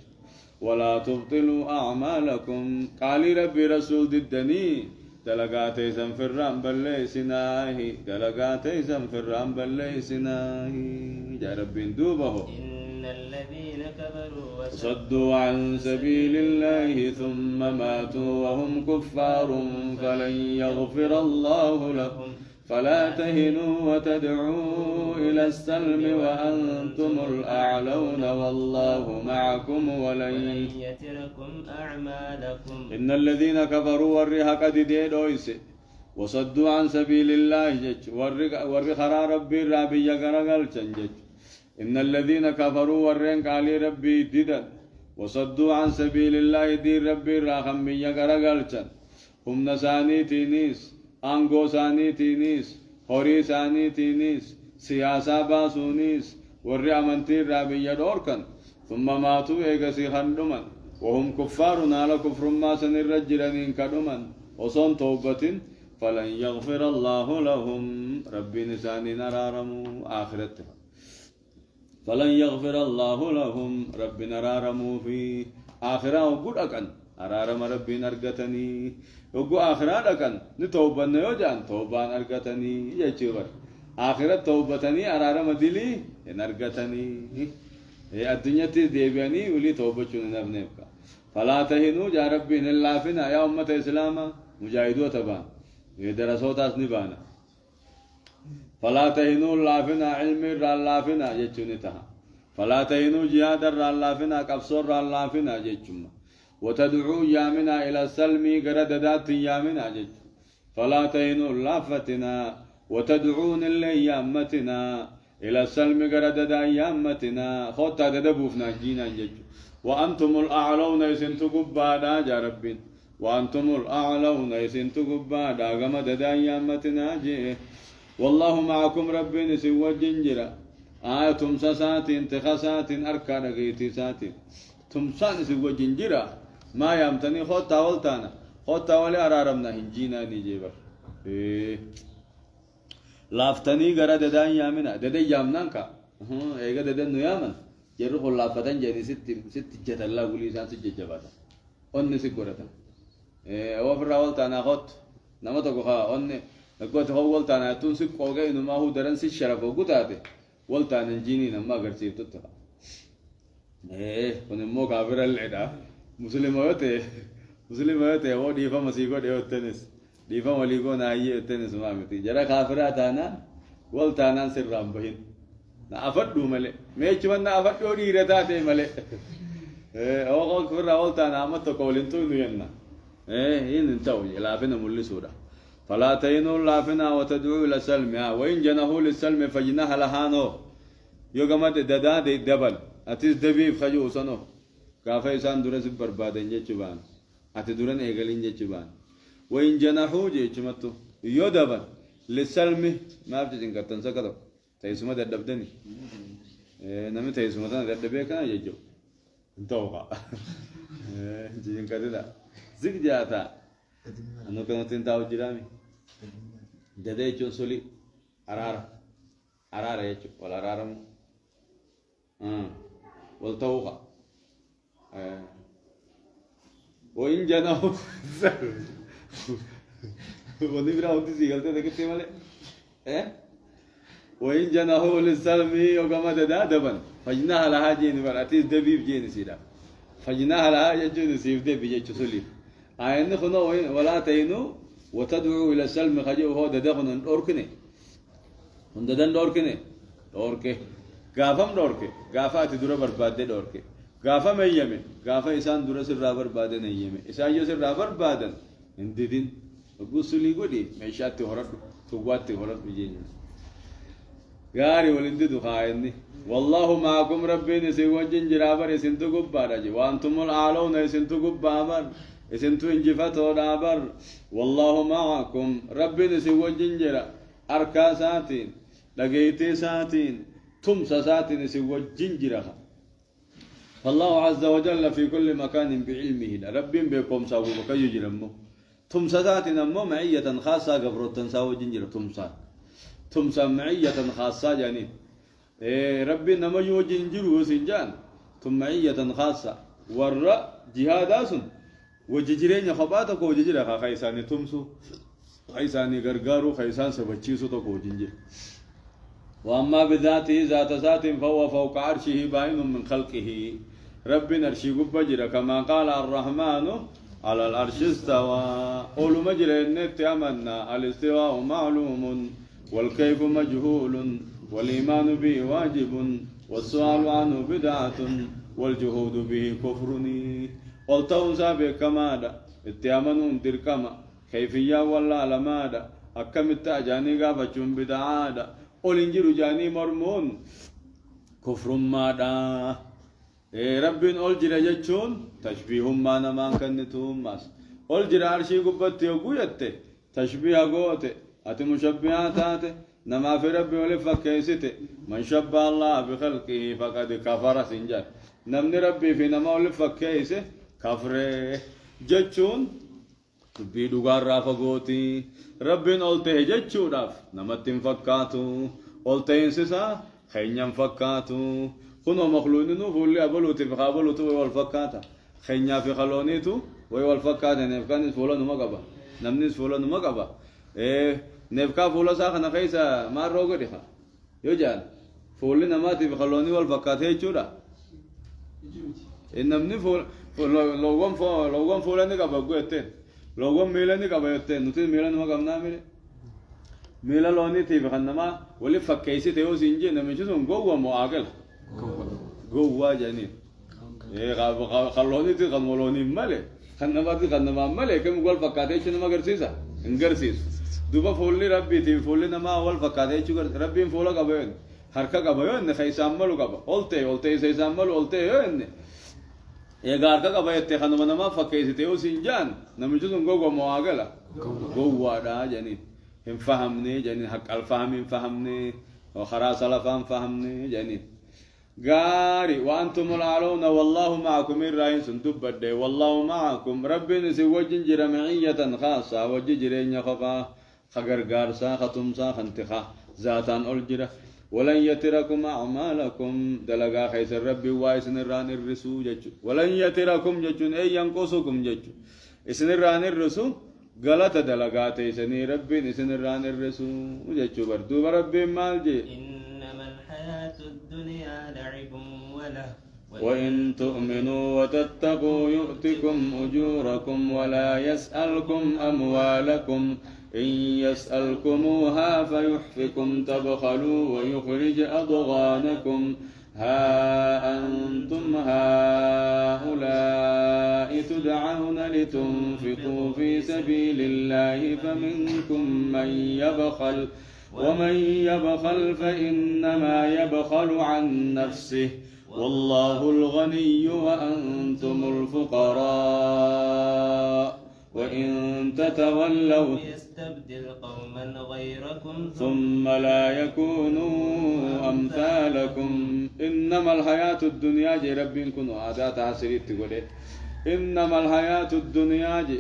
ولا تبطلوا أعمالكم قال ربي رسول ضدني دلغاتي سنفرام بليسناهي دلغاتي سنفرام بليسناهي يا ربي دوبه إن الذين كفروا وصدوا عن سبيل الله ثم ماتوا وهم كفار فلن يغفر الله لهم فلا تهنوا وتدعوا إلى السلم وأنتم الأعلون والله معكم ولن يتركم أعمالكم إن الذين كفروا ورها قد ديدويس وصدوا عن سبيل الله جج ورخرا ربي رابي يغرغل جج إن الذين كفروا ورن قال ربي ديدا وصدوا عن سبيل الله دي ربي راخم يغرغل هم نساني تينيس آنگو ثاني تينيس هوري ثاني تينيس سياسة باسونيس ورّي أمنتي رابية دوركن ثم ماتوا إيغسي خندمن وهم كفار نالا كفر ما سنرجلنين كدمن وصن توبة فلن يغفر الله لهم ربي نساني نرارمو آخرتها فلن يغفر الله لهم ربي نرارمو في آخرة وقود أكن أرارم ربي نرغتني وقو آخرة أكن نتوبان نيوجان توبان أرغتني يجيور آخرة توبتني أرارم دلي نرغتني الدنيا تديبياني ولي توبتشون نبنبكا فلا تهنوا جا ربي نلافنا يا أمة إسلام مجاهدو تبان يدرسوت أسنبانا فلا تهنوا اللافنا علمي رالافنا يجوني تها فلا تهنوا جهاد رالافنا كبصر رالافنا يجوما وتدعو يامنا إلى السلم قرد ذات يامنا جج فلا تهنوا لافتنا وتدعون اللي يامتنا إلى السلم قرد أيامتنا خوتا تدبوفنا جينا جيجو وأنتم الأعلون يسنتو قبادا يا ربين وأنتم الأعلون يسنتو قبادا قمد أيامتنا جي والله معكم ربين سوى الجنجرة تمسا ساتين تخساتين أركان غيتي ساتين تمسان سوى الجنجرة ما يامتني خوتا والتانا خوتا ولي أرارمنا هنجينا نجيبا لافتني غرا ددان يامنا ددان يامنانكا ايغا ددان يامن جرو خل لافتن جدي ست جتلا غلي سان سججباتا اون سيغورتا او فراول تانا خط نمتو خا اون نكوت هو ولتانا تون سيقوغا انما هو درن سي شرف غوتاتي ولتانا جيني نما غرسي تتخا كون مو كافر العدا مسلموتي هو دي فمسيغو دي تنس ديفا وليكون أيه التنس ما متي جرا كافرات أنا قلت أنا سرّام بين نافدو ملء ما يجمعنا نافدو دي رتاتي ملء أو كافر قلت أنا ما تقولين تو نينا إيه نتاوي لافنا مولي سورة فلا تينوا لافنا وتدعوا إلى السلم وإن جنحوا للسلم فجناح لهانو يوغما ددا دبل أتيس دبي خجو سنو كافي سان درس بربادين جتشبان أتدرن إيجالين جتشبان وإن جنحوا جيشمتو يودبا للسلم ما بتجين كتن سكتو تيسما دبدني نمي تيسما دبدبي كان يجو انتوقع جين كتدا زيك جاتا أنو كنا تنتاو جرامي جدا يجون سولي أرار يجو ولا أرارم والتوقع وإن جنحوا ونبرا هودي سيغلته دكتي مالي وإن جنحوا للسلم يوغما ددا دبن فجناها لها جين براتيس دبيب جين سيدا فجناها لها يجون سيف دبي يجو سولي آيان خنا ولا تينو وتدعو إلى السلم خجو هو ددا خنن دوركني هنددن دوركني دوركي غافم دوركي غافات دورا برباد دوركي غافا ميمه غافا إسان دورا سر برباد نيمه إسان يو سر بربادن اندين غسلي غدي مشاتي هرد تواتي هرد بيجين غاري ولندي دخايني والله معكم ربنا سوى جنجرابر سنتو غبارجي وانتم الاعلون سنتو غبامر سنتو انجفتو دابر والله معكم ربنا سوى جنجرا اركاساتين دغيتي ساتين تمسا ساتين سوى جنجرا فالله عز وجل في كل مكان بعلمه رب بكم سوى بكيو جرمو تمسات نمو معية خاصة قبر التنساو جنجر تمسا معية خاصة يعني ربي نما يو جنجر وسنجان ثم معية خاصة ور جهاد اسن وججرين خباتك وججر خيساني تمسو خيساني غرغارو خيسان سبچيسو تو جنجر واما بذاته ذات ذات فهو فوق عرشه باين من خلقه ربي نرشي قبجر كما قال الرحمن على العرش استوى قول مجرى النت أمنا الاستواء معلوم والكيف مجهول والإيمان به واجب والسؤال عنه بدعة والجهود به كفرني قلتهم سابق كمادا اتيامنون تركما كيفية ولا لمادا أكم التأجاني غافتشون بدعادا قل انجر جاني مرمون كفر مادا ربين أولجر جتشون تشبيهم ما نمان كنتهم ماس أولجر عرشي قبت يوغويت تشبيه قوت أتي مشبهات نما في ربي ولفك كيسته من شبه الله بخلقه فقد كفر سنجر نمني ربي في نما ولفك كيسه كفر جتشون بيدو غارا فقوتي ربين أولته جتشون راف نمتين فكاتو أولته انسسا خينيان فكاتو كنوا مخلونينو فولي أبلوتي بخابلوتو والفكاتا خينيا في خلونيتو والفكاتا نفكانيس فولانو مقبا نمنيس فولانو مقبا نفكا فولا ساخنا خيسا ما روغو ديخا يوجان فولي نماتي بخلوني والفكاتا يجورا إنمني فول لوغم فولاني قبا قويتين لوغم ميلاني قبا يتين نتين ميلاني مقبنا ميلي ميلا لوني تي بخنما ولي فكيسي تيو سنجي نمشيسون قوة مؤاقل قوة جانين خلوني تي خلوني مالي خنما تي خنما مالي كم قول فكاتي شنما قرسيسا انقرسيس دوبا فولي ربي تي فولي نما أول فكاتي شو ربي فولا قبين harka qaba yoo inni keeysaan malu qaba oltee isaan malu oltee yoo inni egaa harka qaba jettee kanuma namaa fakkeessite yoo siin jaan namichi sun gowwama waa gala gowwaadha jedhanii hin fahamne jedhanii haqqa alfahami hin fahamne karaa salafaan fahamne jedhanii غاري وأنتم الأعلون والله معكم الرئيس دبدي والله معكم ربنا سوجن جرمعية خاصة وججرين يخفا خغرغارسا ختمسا خنتخا ذاتان ألجرة ولن يتركم أعمالكم دلغا خيس الرب وايسن الران الرسو ججو ولن يتركم ججون أي ينقصكم ججو اسن الران الرسو غلط دلغات اسن رب اسن الران الرسو ججو بردو رب مال جي إنما الحياة الدنيا لعب وله وإن تؤمنوا وتتقوا يؤتكم أجوركم ولا يسألكم أموالكم إن يسألكموها فيحفكم تبخلوا ويخرج أضغانكم ها أنتم هؤلاء تدعون لتنفقوا في سبيل الله فمنكم من يبخل ومن يبخل فإنما يبخل عن نفسه والله الغني وأنتم الفقراء وإن تتولوا يستبدل قوما غيركم ثم لا يكونوا أمثالكم إنما الحياة الدنيا جي ربكم وعدات عسريت تقولي إنما الحياة الدنيا جي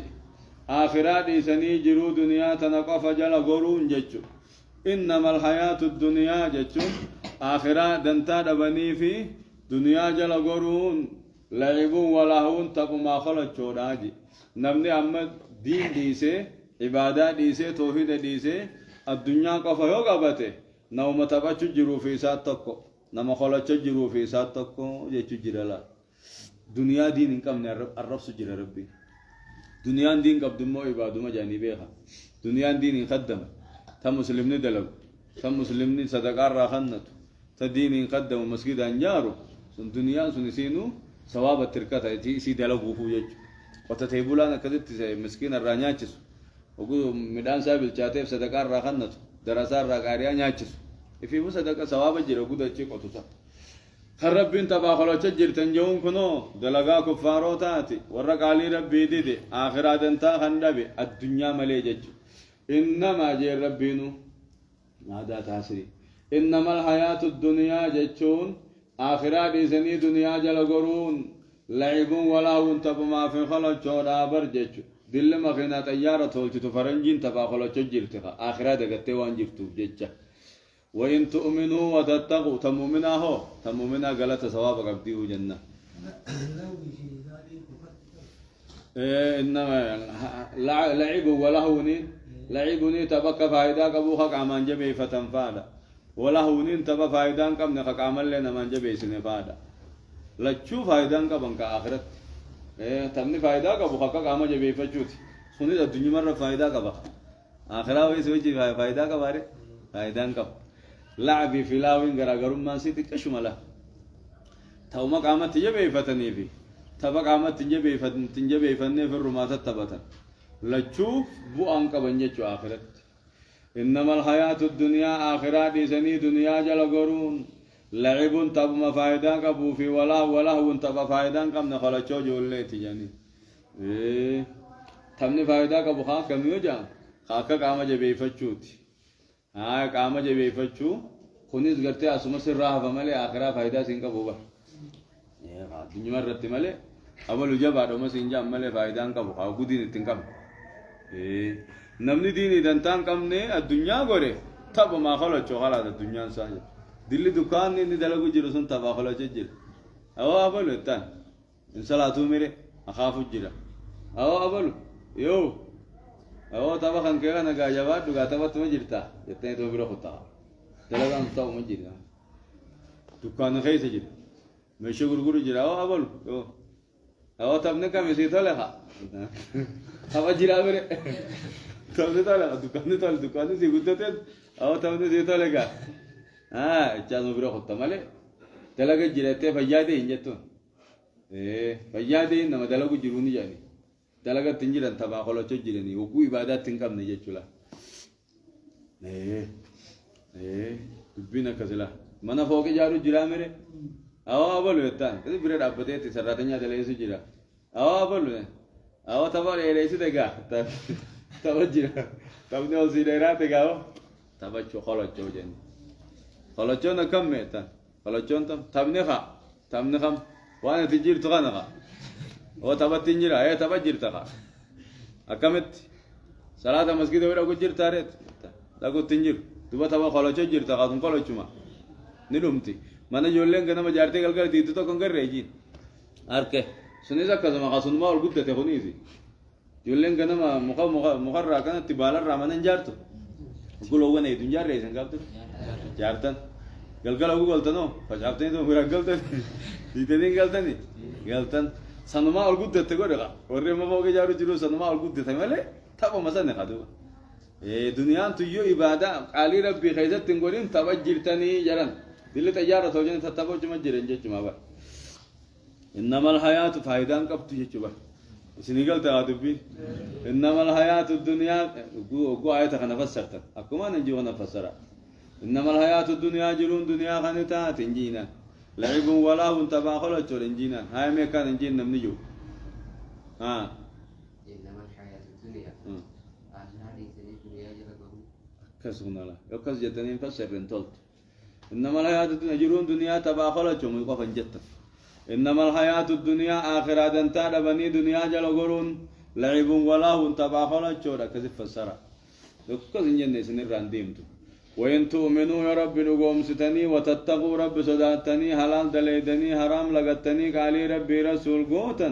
آخرات سني جرو دنيا تنقف جل قرون جتشو إنما الحياة الدنيا جتشو آخرات دنتا دبني في دنيا جل قرون لعبون ولهون تقو ما خلت شوراجي نمني أما دين ديسي عبادة ديسي توحيد ديسي الدنيا قفا يوغبته نوم تبچو جرو في سات تقو نما خلت جرو في سات تقو جتشو جرلا دنيا دين إنكم الرب سجر ربي دنيا دين قبض مو عبادو ما جاني بيها دنيا دين يقدم تم مسلمني دلو تم مسلمني صدقار راخنت تدين يقدم مسجد انجارو سن دنيا سن سينو ثواب التركه سي دلو بوفو يج وتتيبولا كدت مسكين الرانياچس وغو ميدان صاحب الچاتيف صدقار راخنت دراسار راقاريا نياچس في صدقه ثواب جيرو غدچ قطوسا خربين تباخلو تجر تنجون كنو دلغا كفارو تاتي ورق علي ربي ديدي اخرات انت خندبي الدنيا مليجج انما جي ربينو ماذا تاسري انما الحياة الدنيا جچون اخرات سني دنيا جلغرون لعب ولا تب ما في خلق چودا برجچ دل مخنا طياره تولت فرنجين تباخلو تجرتها اخرات دغتي وانجرتو جچا وإن تؤمنوا وتتقوا تمؤمنا هو تمؤمنا غلط ثواب قبديه جنة إنما لعب ولهوني لعبني تبقى فايدة قبوها كمان جبي فتنفادا ولهوني تبقى فايدة كم نخك عمل لنا من جبي سنفادا لا تشوف فايدة كم كآخرت تمني فايدة قبوها كمان جبي فجوت سني الدنيا مرة فايدة قبها آخرة ويسوي فايدة قباري فايدة قب لعبي في لاوين غراغرم ما سيتي كشمله تو ما قامت تجبي فتني في تبقى قامت تنجبي فني في الرمات التبتن لا تشوف بو انك بنجو اخرت انما الحياه الدنيا اخرات سني دنيا جل غرون لعب تب ما فائدة كبو في ولا تب فائدة كم نخلچو جولتي يعني تمني فائدة كبو خا كم يوجا خاك قام جبي فچوتي قام جبي فچو خنيس غرتي اسمه سرها فمله اخره فائدة سينك بوبا الدنيا مرت مله اول جبا دو مسينجا مله فائدة انك بو غودين تنكم نمني ديني دنتان كم نه الدنيا غوري تب ما خلو چوغلا الدنيا سان دل دكان ني دلغو جيرسون تب خلو چجير او ابل تان ان صلاتو ميري اخاف جيرا او ابل يو او تبا خان كيغا نغا جواد دوغا تبا تو جيرتا يتني تو بيرو خطا دلغان تو مجيرا دكان خيس جير مشو غرغر جيرا او ابل يو او تبني كم سيتو لها aba jira mere tawne tala dukane si gudate aw tawne si tala ga chano biro khotta male dalaga jirate fayyade injetto fayyade nama dalagu jiruni jani dalaga tinjiran taba kholo cho jirani ugu ibadat tinkam ne jechula dubbina kazela mana fooqi jaaru jira mire awa balu etan kadi bire dhaabbatee sarratanya daleessu jira awa balu awa taba dheereessu daga taba jira tabni olsi dheeraate gaawo tabachu kholochoo jenni kholochoon akkam meetan kholochoon tabni kham waan ati jirtu kana kha oo tabatti jira taba jirta kha akkamitti salata masjida wada ku jirta reet lagu tinjir duba taba kholochoo jirta kha tun kholochuma ni dumti mana jolleen ganama jaarte galgal diitu tokko garreeji arke sunis akkasuma qasunuma ol guddate kuniisi jolleen ganama mukarraa kanatti baalarraa manan jaartu gulowwan eedun jaarre isin qabdu jaartan galgala ugu galtanoo facaaftanii too miraa galtan diitanii galtan sanuma ol guddate godhe warri amma fooqee jaaru jiru sanuma ol guddate malee tapha masanne qadu duniyaan tuyyoo ibaadaa qaalii rabbii keessatti hin godhin tapha jirtanii jaran dilli xayyaara too jenne tattaba hojjuma jiran jechuma bar innamal hayaatu faayidaan qabdu jechuma isinii galta dubbiin innamal hayaatu duniyaa oguu ayata kana fassartan akkuma nan jiru kana fassara innamal hayaatu duniyaa jiruun duniyaa kan taate injiinaan la'ibun walaahun taphaa qolachoodha injiinaan haya meekaan injiin namni jiru innamal hayaatu duniyaa كسرنا يكس جتنين فسرن تلت إنما الحياة الدنيا جرون دنيا تباخلة جم يقفن جتة إنما الحياة الدنيا آخرة دنتا بني دنيا جلقرون لعب ولا هم تباخلة جورا كذب فسرا يكس جنة سنران ديمتو وإن تؤمنوا يا رب نقوم ستني وتتقوا رب صداتني حلال دليدني حرام لغتني قالي ربي رسول قوتا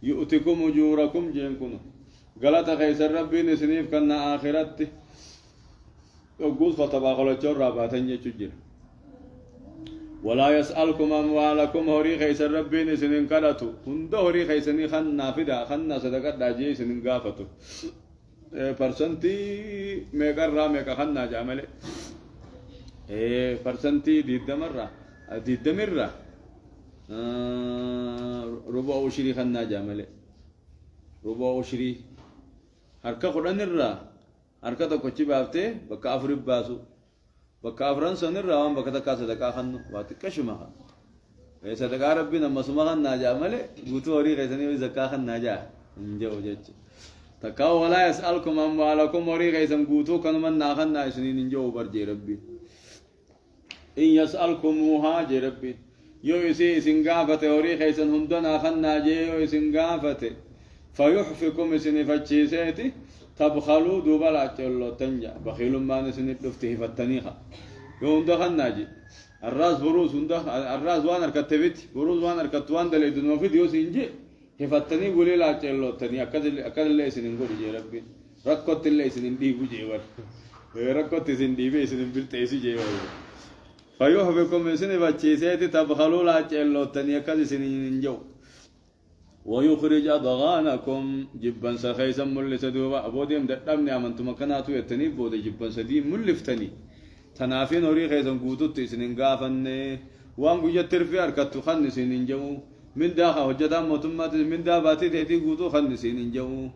يؤتكم أجوركم جنكم غلط خيسر ربي نسنيف كنا آخرتي يقول فتباخلة جورا باتن يججر ولا يسألكم أموالكم هوري خيسر ربي نسنين كرتو هند هوري خيسني خنا فدا خنا صدقات داجي سنين غافتو persentii meeqarraa meeqa kannaa jaamale persentii diiddamirraa ruba ushirii kannaa jaamale ruba ushirii harka kudhanirraa harka tokkochi baaftee bakka afurii baasu bakka afuran sanirraa waan bakka takkaa sadaqaa kannu waa xiqqashuma sadaqaa rabbiin ammasuma kannaa jaamale guutuu horii keessanii zakkaa kannaa jaa hin jedhu jechuudha تكاو ولا يسألكم أموالكم وريغ يسم قوتو كانوا من ناخنا سنين نجو برجي ربي إن يسألكموها جي ربي يو يسي سنقافة وريغ يسن هندنا خنا جي يو سنقافة فيحفكم سن فتشيسيتي تبخلوا دوبلا تشلو تنجا بخيل ما نسني دفته فتنيخا يو هندا خنا جي الراس بروز هندا الراس وان اركتبت بروز وان اركتوان دلي دنو فيديو سنجي hifattanii gulee laaceellottanii akka illee isinin godhu jee rabbiin rakkotti illee isinin dhiibu jee bar rakkotti isin dhiibee isinin bilxeessi jee bar fayyoo hafeekum isin hifachiiseeti tabkaluu laaceellottanii akkas isinin hin jiru ويخرج أضغانكم جبا سخيسا ملس دوبا أبوديم دقمني أمنتم كناتو يتني بود جبا سدي ملفتني تنافين هوري خيسا قوتو تسنين قافني وان قجت ترفي أركتو خنسين جو من داخل وجدا متمات من دا باتي تيتي غوتو خنسين انجو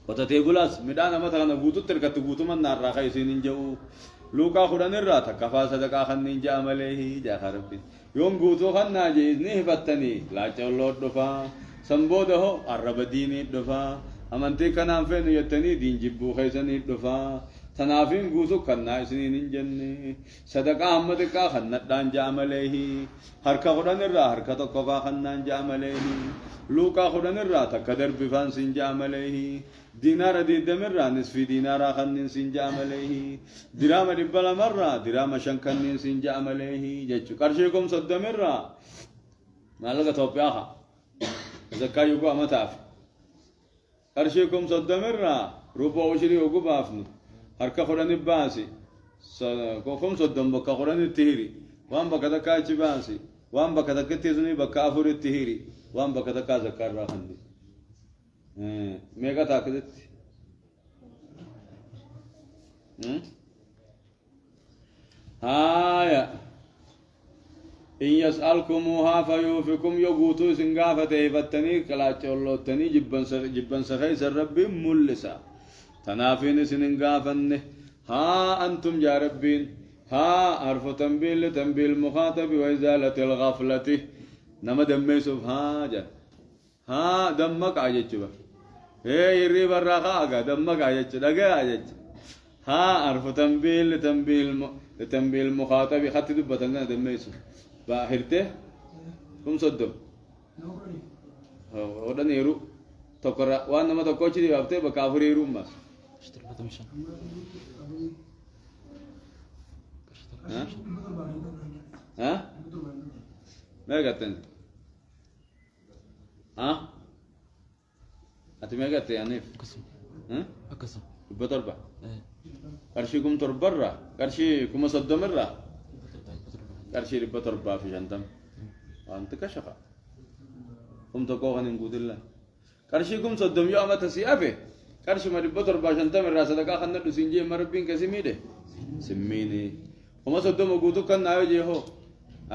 وتتي غلاس ميدان مثلا غوتو تركت غوتو من نار راخي سين انجو لوكا خدان الراتا كفا صدقا خن انجا عمله جا خرب يوم غوتو خنا جيزني فتني لا چولو دفا سمبوده عرب ديني دفا امنتي كنان فين يتني دين جبو خيسني دفا تنافين غوتو كنا سنين انجني صدقا احمد کا خندان جامله harka kudhanirraa harka tokko kannaan jaamaleehi luuqaa kudhanirraa takka darbifaan sin jaamaleehi diinaara 20 nisfi diinaaraa kanniin sin jaamaleehi diraama 200 diraama 5 kanniin sin jaamaleehi jechu qarshii 30 maallaqa Itoophiyaa zakkaa yugo amataaf qarshii 30 rubo ushirii ugu baafnu harka kudhani baasi kokom 30 bakka kudhani tihiri waan bakka takkaa achi baasi وان بكذا كتيزني بكا أفور التهيري وان بكذا كذا كارا خندي ميغا تاكدت هايا إن يسألكموها فيوفكم يغوتو سنغافة فتني كلا تولوتني جبن سخيس الرب ملسا تنافين سنغافن ها أنتم يا ربين ها حرف تنبيه لتنبيه المخاطب وإزالة الغفلة نما دمي سوف ها دمك عجتشبه هي يريب الرخاء دمك عجتش دقا عجتش ها حرف تنبيه لتنبيه المخاطب خط دبتنا دمي سوف باهرته كم صدق ودن يرو تقرأ وانا ما تقولش دي بابته بكافر يرو ماس ها ها ما قلتن ها أتى ما قلت يعني ها أقسم بتربع كرشيكم تربرة كرشيكم صدق مرة كرشي بتربع في جنتم وأنت كشخة كم تقوى نقول الله كرشيكم صدق يوم تسيافه كرشي ما بتربع جنتم الراس لك خلنا نسينجي مربين كسميده سميني وما صدق موجودو كان ناوي هو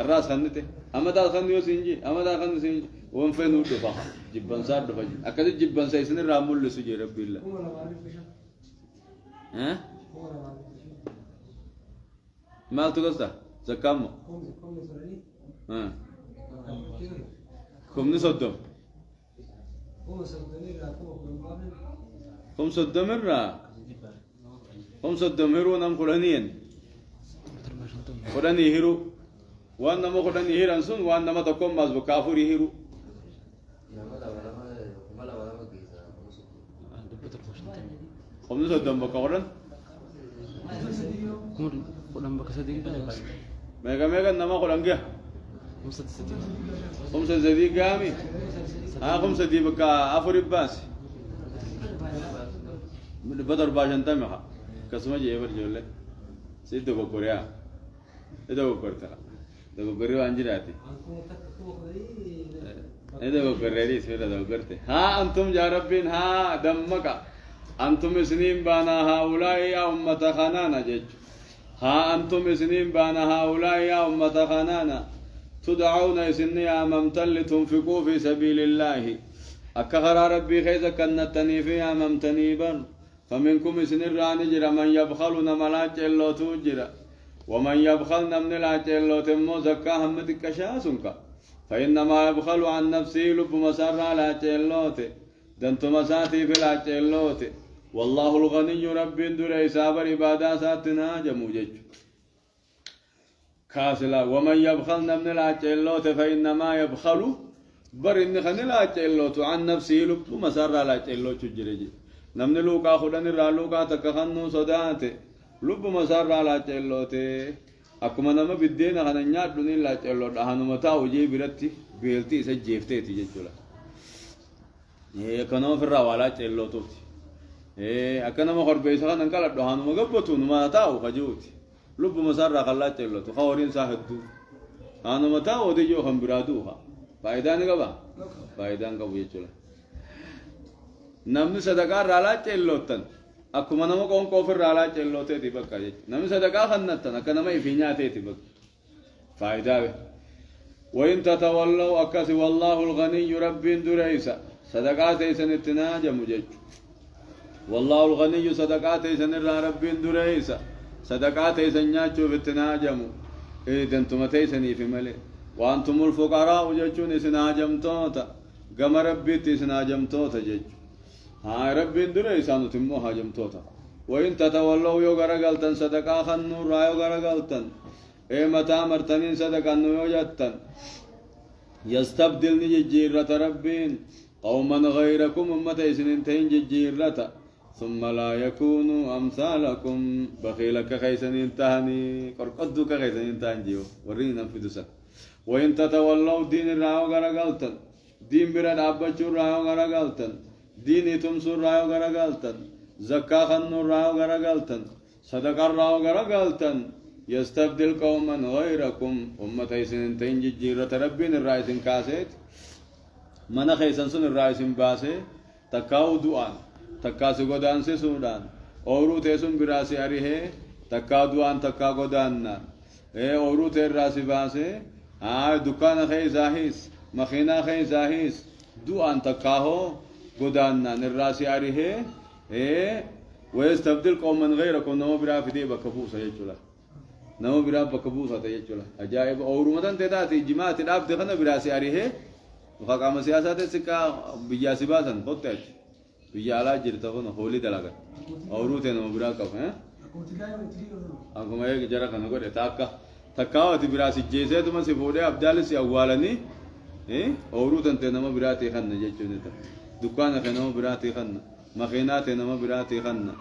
الراس خنته أما دا خنيو سينجي أما دا خن سينجي وهم فين ودفع جبان صار دفع أكيد جبان سيسن رامول لسوجي رب الله ها ما تقصده زكام ها كم نصدم كم صدم مرة كم صدم هيرو نام قرانين قراني هيرو وان نام قراني هيران سون وان نام تقوم ماز بكافوري هيرو كم نصدم بكورن قدام بكسدين مega نام قران جه خمسة زدي قامي خمسة دي بكا أفوري باس من بدر باجن تامها كسمة جيبر جولة سيد بكوريا إذا بكورتها ده بكوريا أنجراتي إذا بكوريا سيدا ده بكورته ها أنتم يا ربين ها دمك أنتم سنين بانا هؤلاء يا أمة خنانا جج ها أنتم سنين بانا هؤلاء يا أمة خنانا تدعون إسني أممتن لتنفقوا في سبيل الله أكخر ربي خيزا كنتني في أممتني بر فمنكم إسن الراني جرى من يبخل نملاج اللو توجرى ومن يبخل نملاج اللو تمو زكا همتك شاسنك فإنما يبخل عن نفسه لب مسار على اللوت دنت مساتي في اللوت والله الغني رب دري سابر عبادة ساتنا جموجج كاسلا ومن يبخل نمن العجلوت فإنما يبخل بر إن خن العجلوت عن نفسه لب مسار العجلوت جريجي نمن لوكا خدن الرالوكا تكخنو صدات لب مسار العجلوت أكما نما بدينا خننيات دون العجلوت أهانو متى وجي برتي بيلتي سجيفتي تيجولا كانوا في الروالا عجلوت أكنا ما خرب بيسا ننقل أهانو مقبطون ما تاو خجوتي لب مسار خلا تلو تو خورين ساهدو أنا متى ودي جو هم برادوها فايدان كبا فايدان كبا يجولا نمني صدقة رالا تلوتن أكو ما نمو كون كوفر رالا تلوتة تبقى كذي نمني صدقة خنتن أكنا ما يفينيا تبقى فايدة وإن تتولوا أكاسي والله الغني رب دريسا صدقة تيسن التناجة مجج والله الغني صدقة تيسن رب دريسا صدقات يسنيا شوف التناجمو إذا أنتم تيسني في ملء وأنتم الفقراء وجدون سناجم توتا قم ربي تسناجم توتا جج ها ربي دري سانو تمو هاجم توتا وإن تتولوا يغرقلتن صدقا خنو را يغرقلتن إيه متى مرتنين صدقا نو يوجدتن يستبدل نججيرة ربين قوما غيركم أمة سنتين ججيرة ثم لا يكونوا أمثالكم بخيلك خيسن انتهني قرقدك خيسن انتهنجيو ورين انفدسا وإن تتولوا دين الرأيو غرقلتن دين برد أبجو الرأيو غرقلتن دين تمسو الرأيو غرقلتن زكاة خنو الرأيو غرقلتن صدق الرأيو غرقلتن يستبدل قوما غيركم أمة سنتين جيرة ربين الرأيسن كاسيت من خيسن سن الرأيسن باسي تكاو دوان تكاسي غدان سي سودان اورو تيسون براسي اريه تكا دوان تكا غدان اورو تير راسي باسي دكان خي زاهيس مخينا خي زاهيس دوان تكاهو غدان نراسي اريه ويستبدل قوم من غيركم نمو برافدي بكبوس يجولا نمو براب بكبوسة تيجولا أجائب أورمتان تداتي جماعة الأب دخلنا براسي أريه وخاقام سياسات السكا بيجاسباسا قطعت بيجالا جرتهون هولي دلاغا أوروتين نمو براب كف أنكم أيك جرا كنا قد تكاوة براسي جيسة تما سيفودة أبدال سي أولاني أوروتان تنمو براتي خنا جيجونتا دكان خنمو براتي خنا مخينات نمو براتي خنا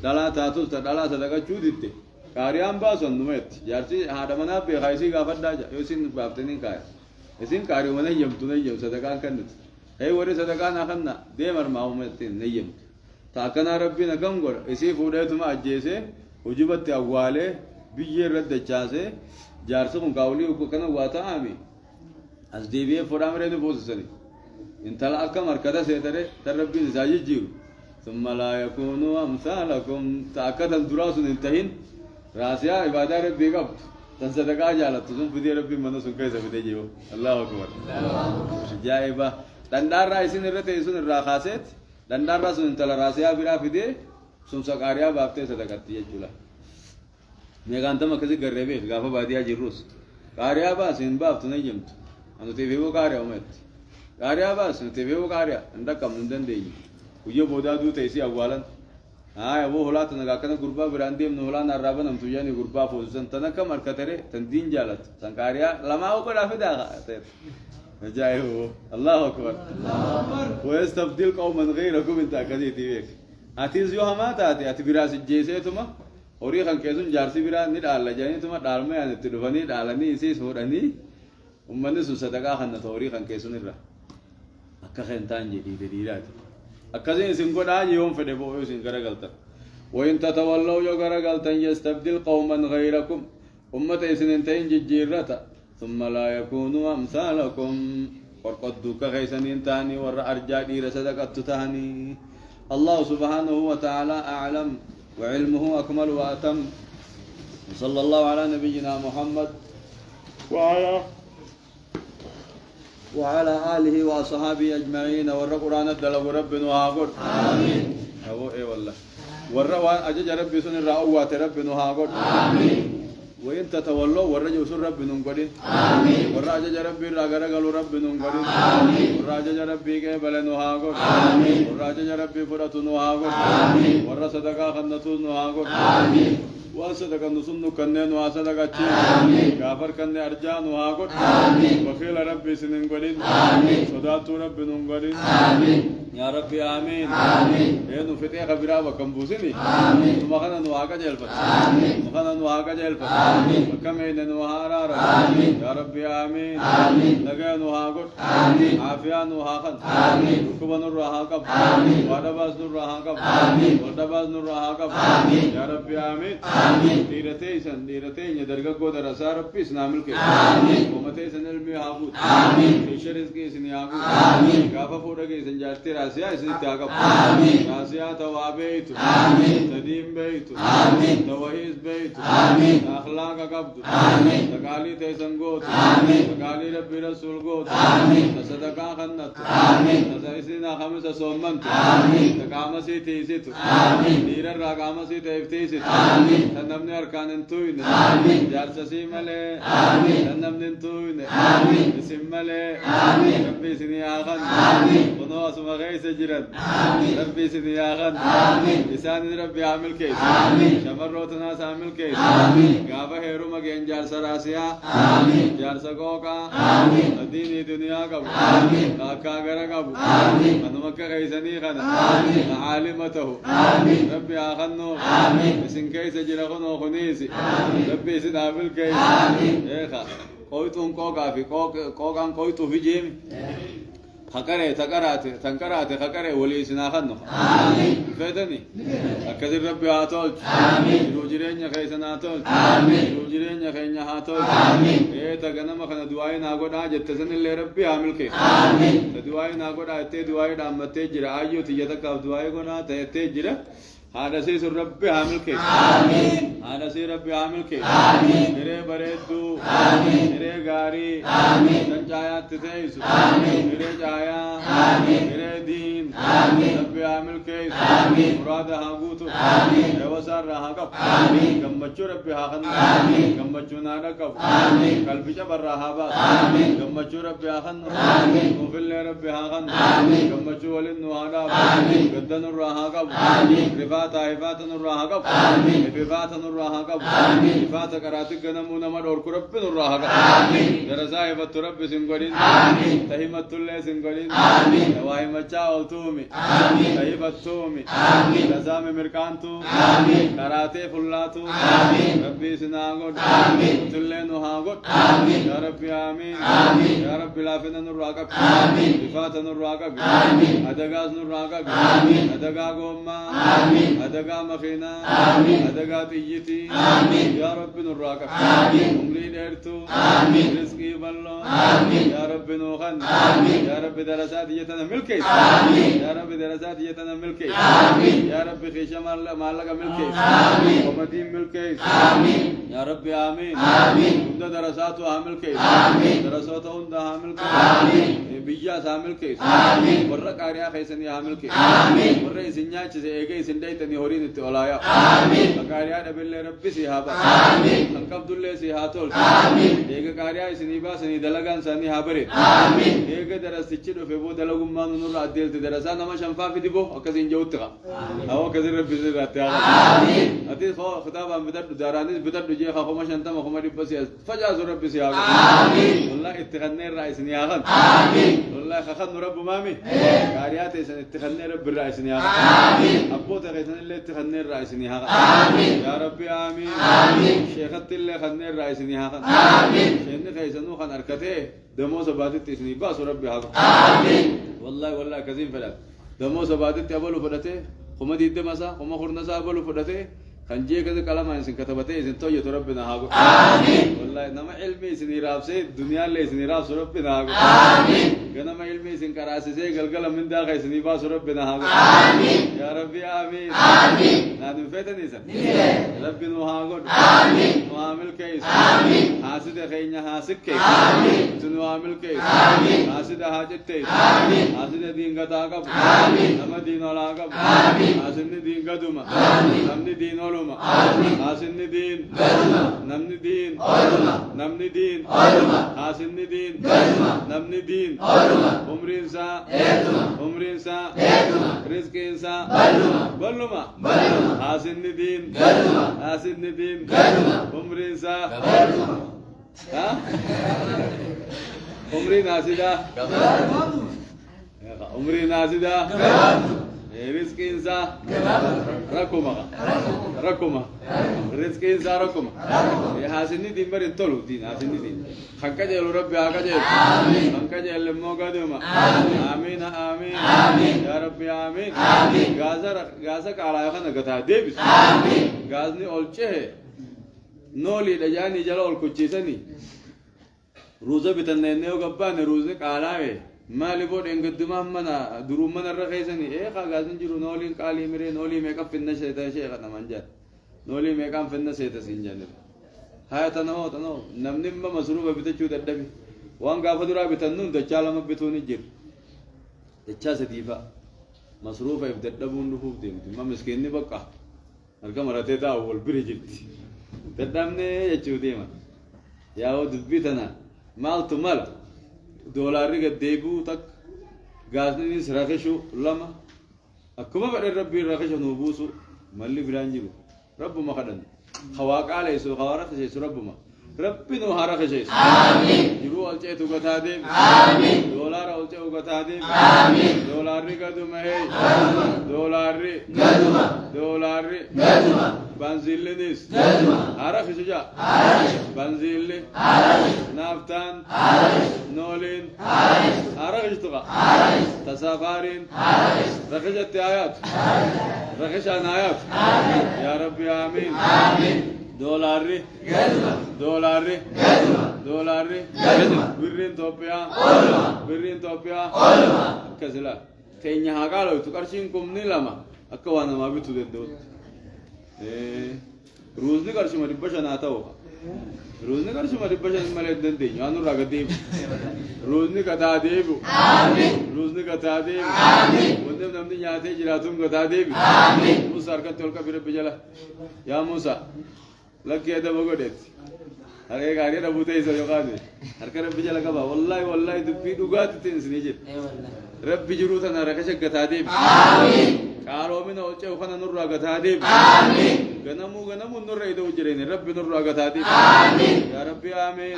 دلا تاتو دلا صدقة جودته كاريان باسون نمت جارسي هذا منا بخايسي قافدا يوسين بافتنين كاي يسين كاريو منا يمتو نيم صدقان كنت هي وري صدقان أخنا ديمر ما هو متين نيم تاكنا ربنا كم قر إسي فودة ما أجيسه وجبت أوله بيجي رد جاسه جارسون كاولي وكنا واتا أمي أزديبيه فرام رينو بوسسني إنت لا أكمل مركزة سيدره تربي زاجي جيو ثم لا يكونوا أمثالكم تأكد الدراسة انتهين راسيا عبادة ربي قبض تنصدقا جالت تسون فدي ربي منو سن كيسا فدي جيو الله أكبر جائبا دندار رئيسين الرتي سن الراخاسات دندار رسون انتلا راسيا برا فدي سن سقاريا بابتي صدقاتي يجولا ميغانتا مكزي قربي غافا باديا جيروس قاريا باسين بابت نيجمت أنو تيفيو قاريا ومت قاريا باسين تيفيو قاريا عندك كم ندن دي ويجو بودا دو تيسي أولا أبو هلا تناقكنا غربا برانديم نهلا نرابا نمتوجاني غربا فوزن تناك مركتره تندين جالت سانكاريا لما هو كلا في داغا جايو الله أكبر ويستبدل قوما غيركم انت كذيتي بيك أتيز يوم ما تأتي أتي براس الجيسة تما أوري خان كيسون جارسي برا نيد على جاني تما دارمي أنا تلفني دالني إسي سوراني ومن سوسدقا خان توري خان كيسون الرا أكخن تانجي دي ديرات أكذين سنقول يوم في دبوع سنقرا قلتا وإن تتولوا يقرا قلتا يستبدل قوما غيركم أمة سنتين جيرتا ثم لا يكونوا أمثالكم ورقدوك خيسنين تاني ور أرجاء دير صدقت تاني الله سبحانه وتعالى أعلم وعلمه أكمل وأتم صلى الله على نبينا محمد وعلى آله وصحابه أجمعين والقرآن الدلو ربنا وهاقود آمين أبو إيه والله والروان أجج ربي سن الرأوات ربنا وهاقود آمين وإن تتولوا والرجو سن ربنا نقدين آمين والراجج ربي راقرقل ربنا نقدين آمين والراجج ربي قبل نهاقود آمين والراجج ربي فرط نهاقود آمين والرصدقا خنطو نهاقود آمين وصدق النصن كنن وصدق الشيء كافر كن أرجان وهاقول وخيل ربي سنين قلين صدات ربي نقولين يا ربي آمين إيه نفتح خبرا وكم بوسني ثم خنا نواقع جلفت خنا نواقع جلفت وكم إن نوهارا يا ربي آمين لقى نوهاقول عافيا نوهاقن ركبا نرهاقب وادباز نرهاقب وادباز نرهاقب يا ربي آمين ديرتيسن يدرجة قدر أسار بيس نعمل كي ومتيسن المي هابود فيشرز كي سني هابود كافا فورا كي سنجارتي راسيا سني تاعك راسيا توابيت تديم بيت توهيز بيت أخلاق قبض تقالي تيسن قوت تقالي ربي رسول قوت تصدقا خنت تصيسنا خمسة صومنت تقامسي تيسيت ديرا راقامسي تيفتيسيت تنمني أركان انتوين جارسسي ملي تنمني انتوين اسم ملي ربي سني آخن ونواس مغيس جرد ربي سني آخن لسان ربي عامل كيس شمر روتناس عامل كيس غابة هيرو مگين جارس راسيا جارس قوكا الديني دنيا قبو كاكا غرا قبو منمك غيسني خنا عالمته ربي آخنو اسم كيس جرغن وخنيسي ربي سنعمل كيس إيخا قويتون قوقا في قوقان قويتو في جيمي خكرة تنكرات خكرة ولي سناخنو فاتني أكثر ربي هاتول روجرين يا خيسنا هاتول روجرين يا خينا هاتول إيه تجنا ما خنا دعائي ناقود آج تزن اللي ربي عامل كي دعائي ناقود آج دعائي دام تجرا أيو تيجي تكاب دعائي كنا تجرا هذا سيد ربي عامل كي هذا سيد ربي عامل كي मेरे बरेदू मेरे गारी संचाया तिथेस मेरे जाया मेरे दीन रब्बी आमिल के मुराद हागूत وسار راها قب قمتشو ربي هاخن قمتشو نادا قب قلبي جبر راها باس قمتشو ربي هاخن وفل ربي هاخن قمتشو ولن نوادا قدن الراها قب رفاتا هفاتا الراها قب هفاتا الراها قب هفاتا كراتك نمونا مدور كرب الراها قب درسا هفت ربي سنقلين تهمت الله سنقلين نواهي مچاو تومي تهيبت تومي لزام مركانتو كراتي فلاتو ربي سناغد تلين وهاغد يا ربي آمين يا ربي لافنا نراقب رفاتا نراقب أدقاز نراقب أدقا قوما أدقا مخينا أدقا تيجتي يا ربي نراقب عمري ديرتو رزقي بلو يا ربي نوخن يا ربي درسات يتنا ملكي يا ربي درسات يتنا ملكي يا ربي خيشة مالك ملكي ومدين ملكي يا ربي آمين عند درساتها ملكي درساتها عندها ملكي بيجاس ملكي ورق آريا خيسني ملكي ورق سنيا چسي ايگي سندايتني هورين التولايا بقاريا دبل ربي سيهابا انقبض الله سيهاتول ايگا قاريا سنيبا سني دلغان سني هابري ايگا درس تچدو فيبو دلغم ما نور عدل درسا نما شنفا في ديبو اكزين جوتغا او كزين ربي زراتيا اتي خطابا بدر دارانيس بدر جي خما شنتم خما دي بس فجاز ربي سيهابا والله اتخني الرئيس نياغن والله خخن رب مامي قاريات سن اتخني رب الرئيس نياغن ابو تغيثن اللي اتخني الرئيس نياغن يا ربي آمين شيخت اللي خني الرئيس نياغن شين خيسنو خن اركته دمو سبادت اسني باس ربي هذا والله كزين فلات دمو سبادت ابلو فدته خما ديد مسا خما خرنسا ابلو فدته خنجي كذا كلام انسان كتبته انسان تو يا ربنا هاغو والله نما علمي سني راب سي دنيا لي سني راب ربنا هاغو كنما علمي سن كراسي سي غلغل من دا خي سني باس ربنا هاغو يا ربي آمين نادم فتني سن ربنا هاغو وعامل كيس حاسد خينا حاسد كيس سنو عامل كيس حاسد حاجت كيس حاسد دين غدا غب نما دين ولا غب حاسد دين غدوما نمني دين حاسن دين نمني دين نمني دين حاسن دين نمني دين عمر إنسان رزق إنسان بلما حاسن دين عمر إنسان ها عمري ناسدا عمري ناسدا رزق إنسان ركوما رزق إنسان ركوما يا حسني دين برين تلو دين حسني دين خنك جل ربي هاك جل خنك جل موجودما آمين يا ربي آمين غازا كالا يخنا كتا ديبس غازني أولچه نولي دجاني جل أول كوچيسني روزة بتنينه وقبان روزة كالاوي مالي بود إنقدام منا دروم منا الرخيصني إيه خاغازن جرو نولين كالي مري نولي ميكا فينا شيء شيء خدنا منجد نولي ميكا فينا شيء تسينجان هاي تنو نمني ما مصروف بتشو تدبي وان قافدرا بتنون تجالا ما بتوني جير تجا سديفا مصروف يبدأبون نفوف دين ما مسكيني بقى أركم راتي تا أول بريجت تدمني يجوا ديما يا ود بيتنا مال تمال دولار قد ديبو تك غازني سرخشو لما أكما بعد ربي رخشو نوبوسو مالي برانجيبو رب ما خدن خواق عليه سو خوارق شيء رب ما ربي نو هارق شيء آمين يرو ألچه تو قتادم آمين دولار ألچه تو قتادم آمين دولار قدو مهي دولار بنزيلنيس هارق شجع بنزيل نافتان نولين هارق شتوقع تسافارين رخشت آيات رخشان آيات يا ربي آمين دولار برين توبيا كسلا كينيا هاقالو تكرشين كم نيلاما أكوانا ما بيتو دود روزني كرشي ما ربشان آتاوها روزني كرشي ما ربشان مالد دندي يانو راقديب روزني كتا ديبو روزني كتا ديبو ونم نمني نياتي جراتهم قتادي موسى أركت تلك برب جلا يا موسى لك يا دم قدت هذا قاري ربوته يسوع يقاضي هرك رب جلا كبا والله تبي دوغات تنسنيجي رب جروتنا ركشة قتادي كارو من أوجه وخنا نور قتادي غنمو نور يدو جرين رب نور قتادي يا ربي آمين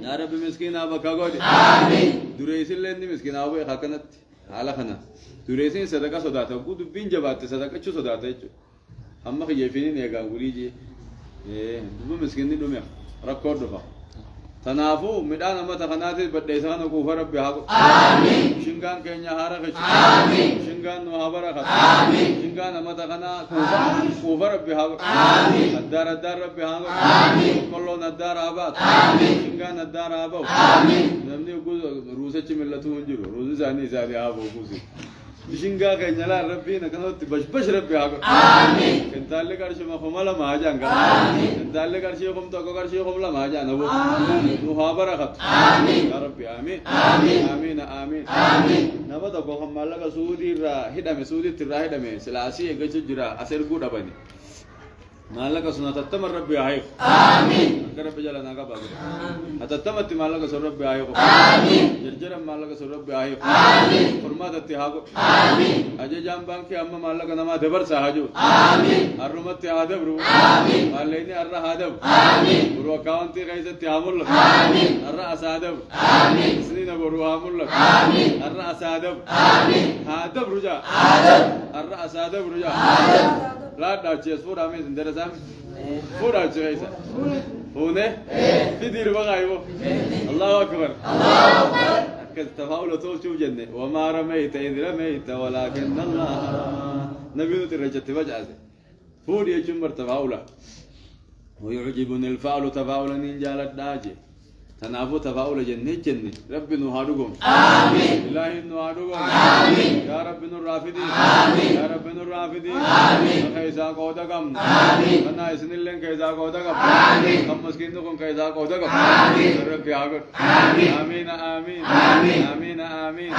يا رب مسكين أبا كاغودي دريسين لندي مسكين أبا خاكنت على خنا دريسين صدقة صداته بود بين جبات صدقة شو صداته شو أما خي يفيني نيجا وليجي دو مسكين دي دوميا ركور دفع تنافو مدان أما تخناتي بديسان وكفر بيهاكو شنغان كينيا هارك شنغان نوهابرا خط شنغان أما تخنا كفر بيهاكو الدار بيهاكو كلو ندار آباد شنغان ندار آبو نمني وكوز روسة ملتو هنجرو روسة زاني آبو كوزي شنغا كينيا لا ربي نكنو بش ربي هاكو كنتالي كارشي ما خملا ما هجانغا كنتالي كارشي خم تو كارشي خملا ما هجانا بو نوهابرا خط يا ربي آمين آمين نبض أبو خملا كسودي را هدا مسودي ترى هدا مي سلاسي يجتو جرا أسير كودا بني مالك سنة تتمر ربي عايق كرب جل ناقة بعدين هتتمت مالك سر ربي عايق جرجر مالك سر ربي عايق فرما تتهاجو أجي جام بانك أما مالك نما دبر ساهجو أرمت تهادب رو ماليني أرى هادب برو كاونتي كيس تهامل أرى أسادب سنين برو هامل أرى أسادب هادب رجع أرى أسادب رجع لا دارتشيس فورا مين درسام فورا تشيسا هونه في دير بغايبو الله أكبر أكد تفاؤل طول شوف جنة وما رميت إذ رميت ولكن الله نبي ترجت وجهه فور يجمر تفاؤلا ويعجبني الفاؤل تفاؤلا إن جالت داجي تنافو تفاؤل جنة ربي نهاركم آمين إلهي نهاركم آمين يا ربي نور رافدين آمين يا ربي نور رافدين آمين كيسا قودكم آمين أنا إسنيلن كيسا قودكم آمين كم مسكينكم كيسا قودكم آمين ربي عاقر آمين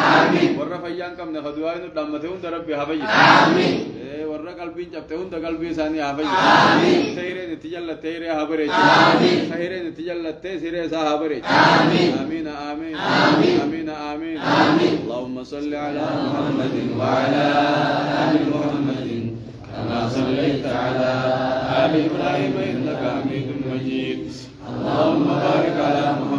ورفيانكم نخدوائن دمتهم ربي حبي آمين ورّا قلبي جبتهم قلبي ثاني حبي آمين تيري نتجلى تيري حبري آمين تيري نتجلى تيري سحبري آمين اللهم صل على محمد وعلى آل محمد كما صليت على آل إبراهيم إنك حميد مجيد اللهم بارك على محمد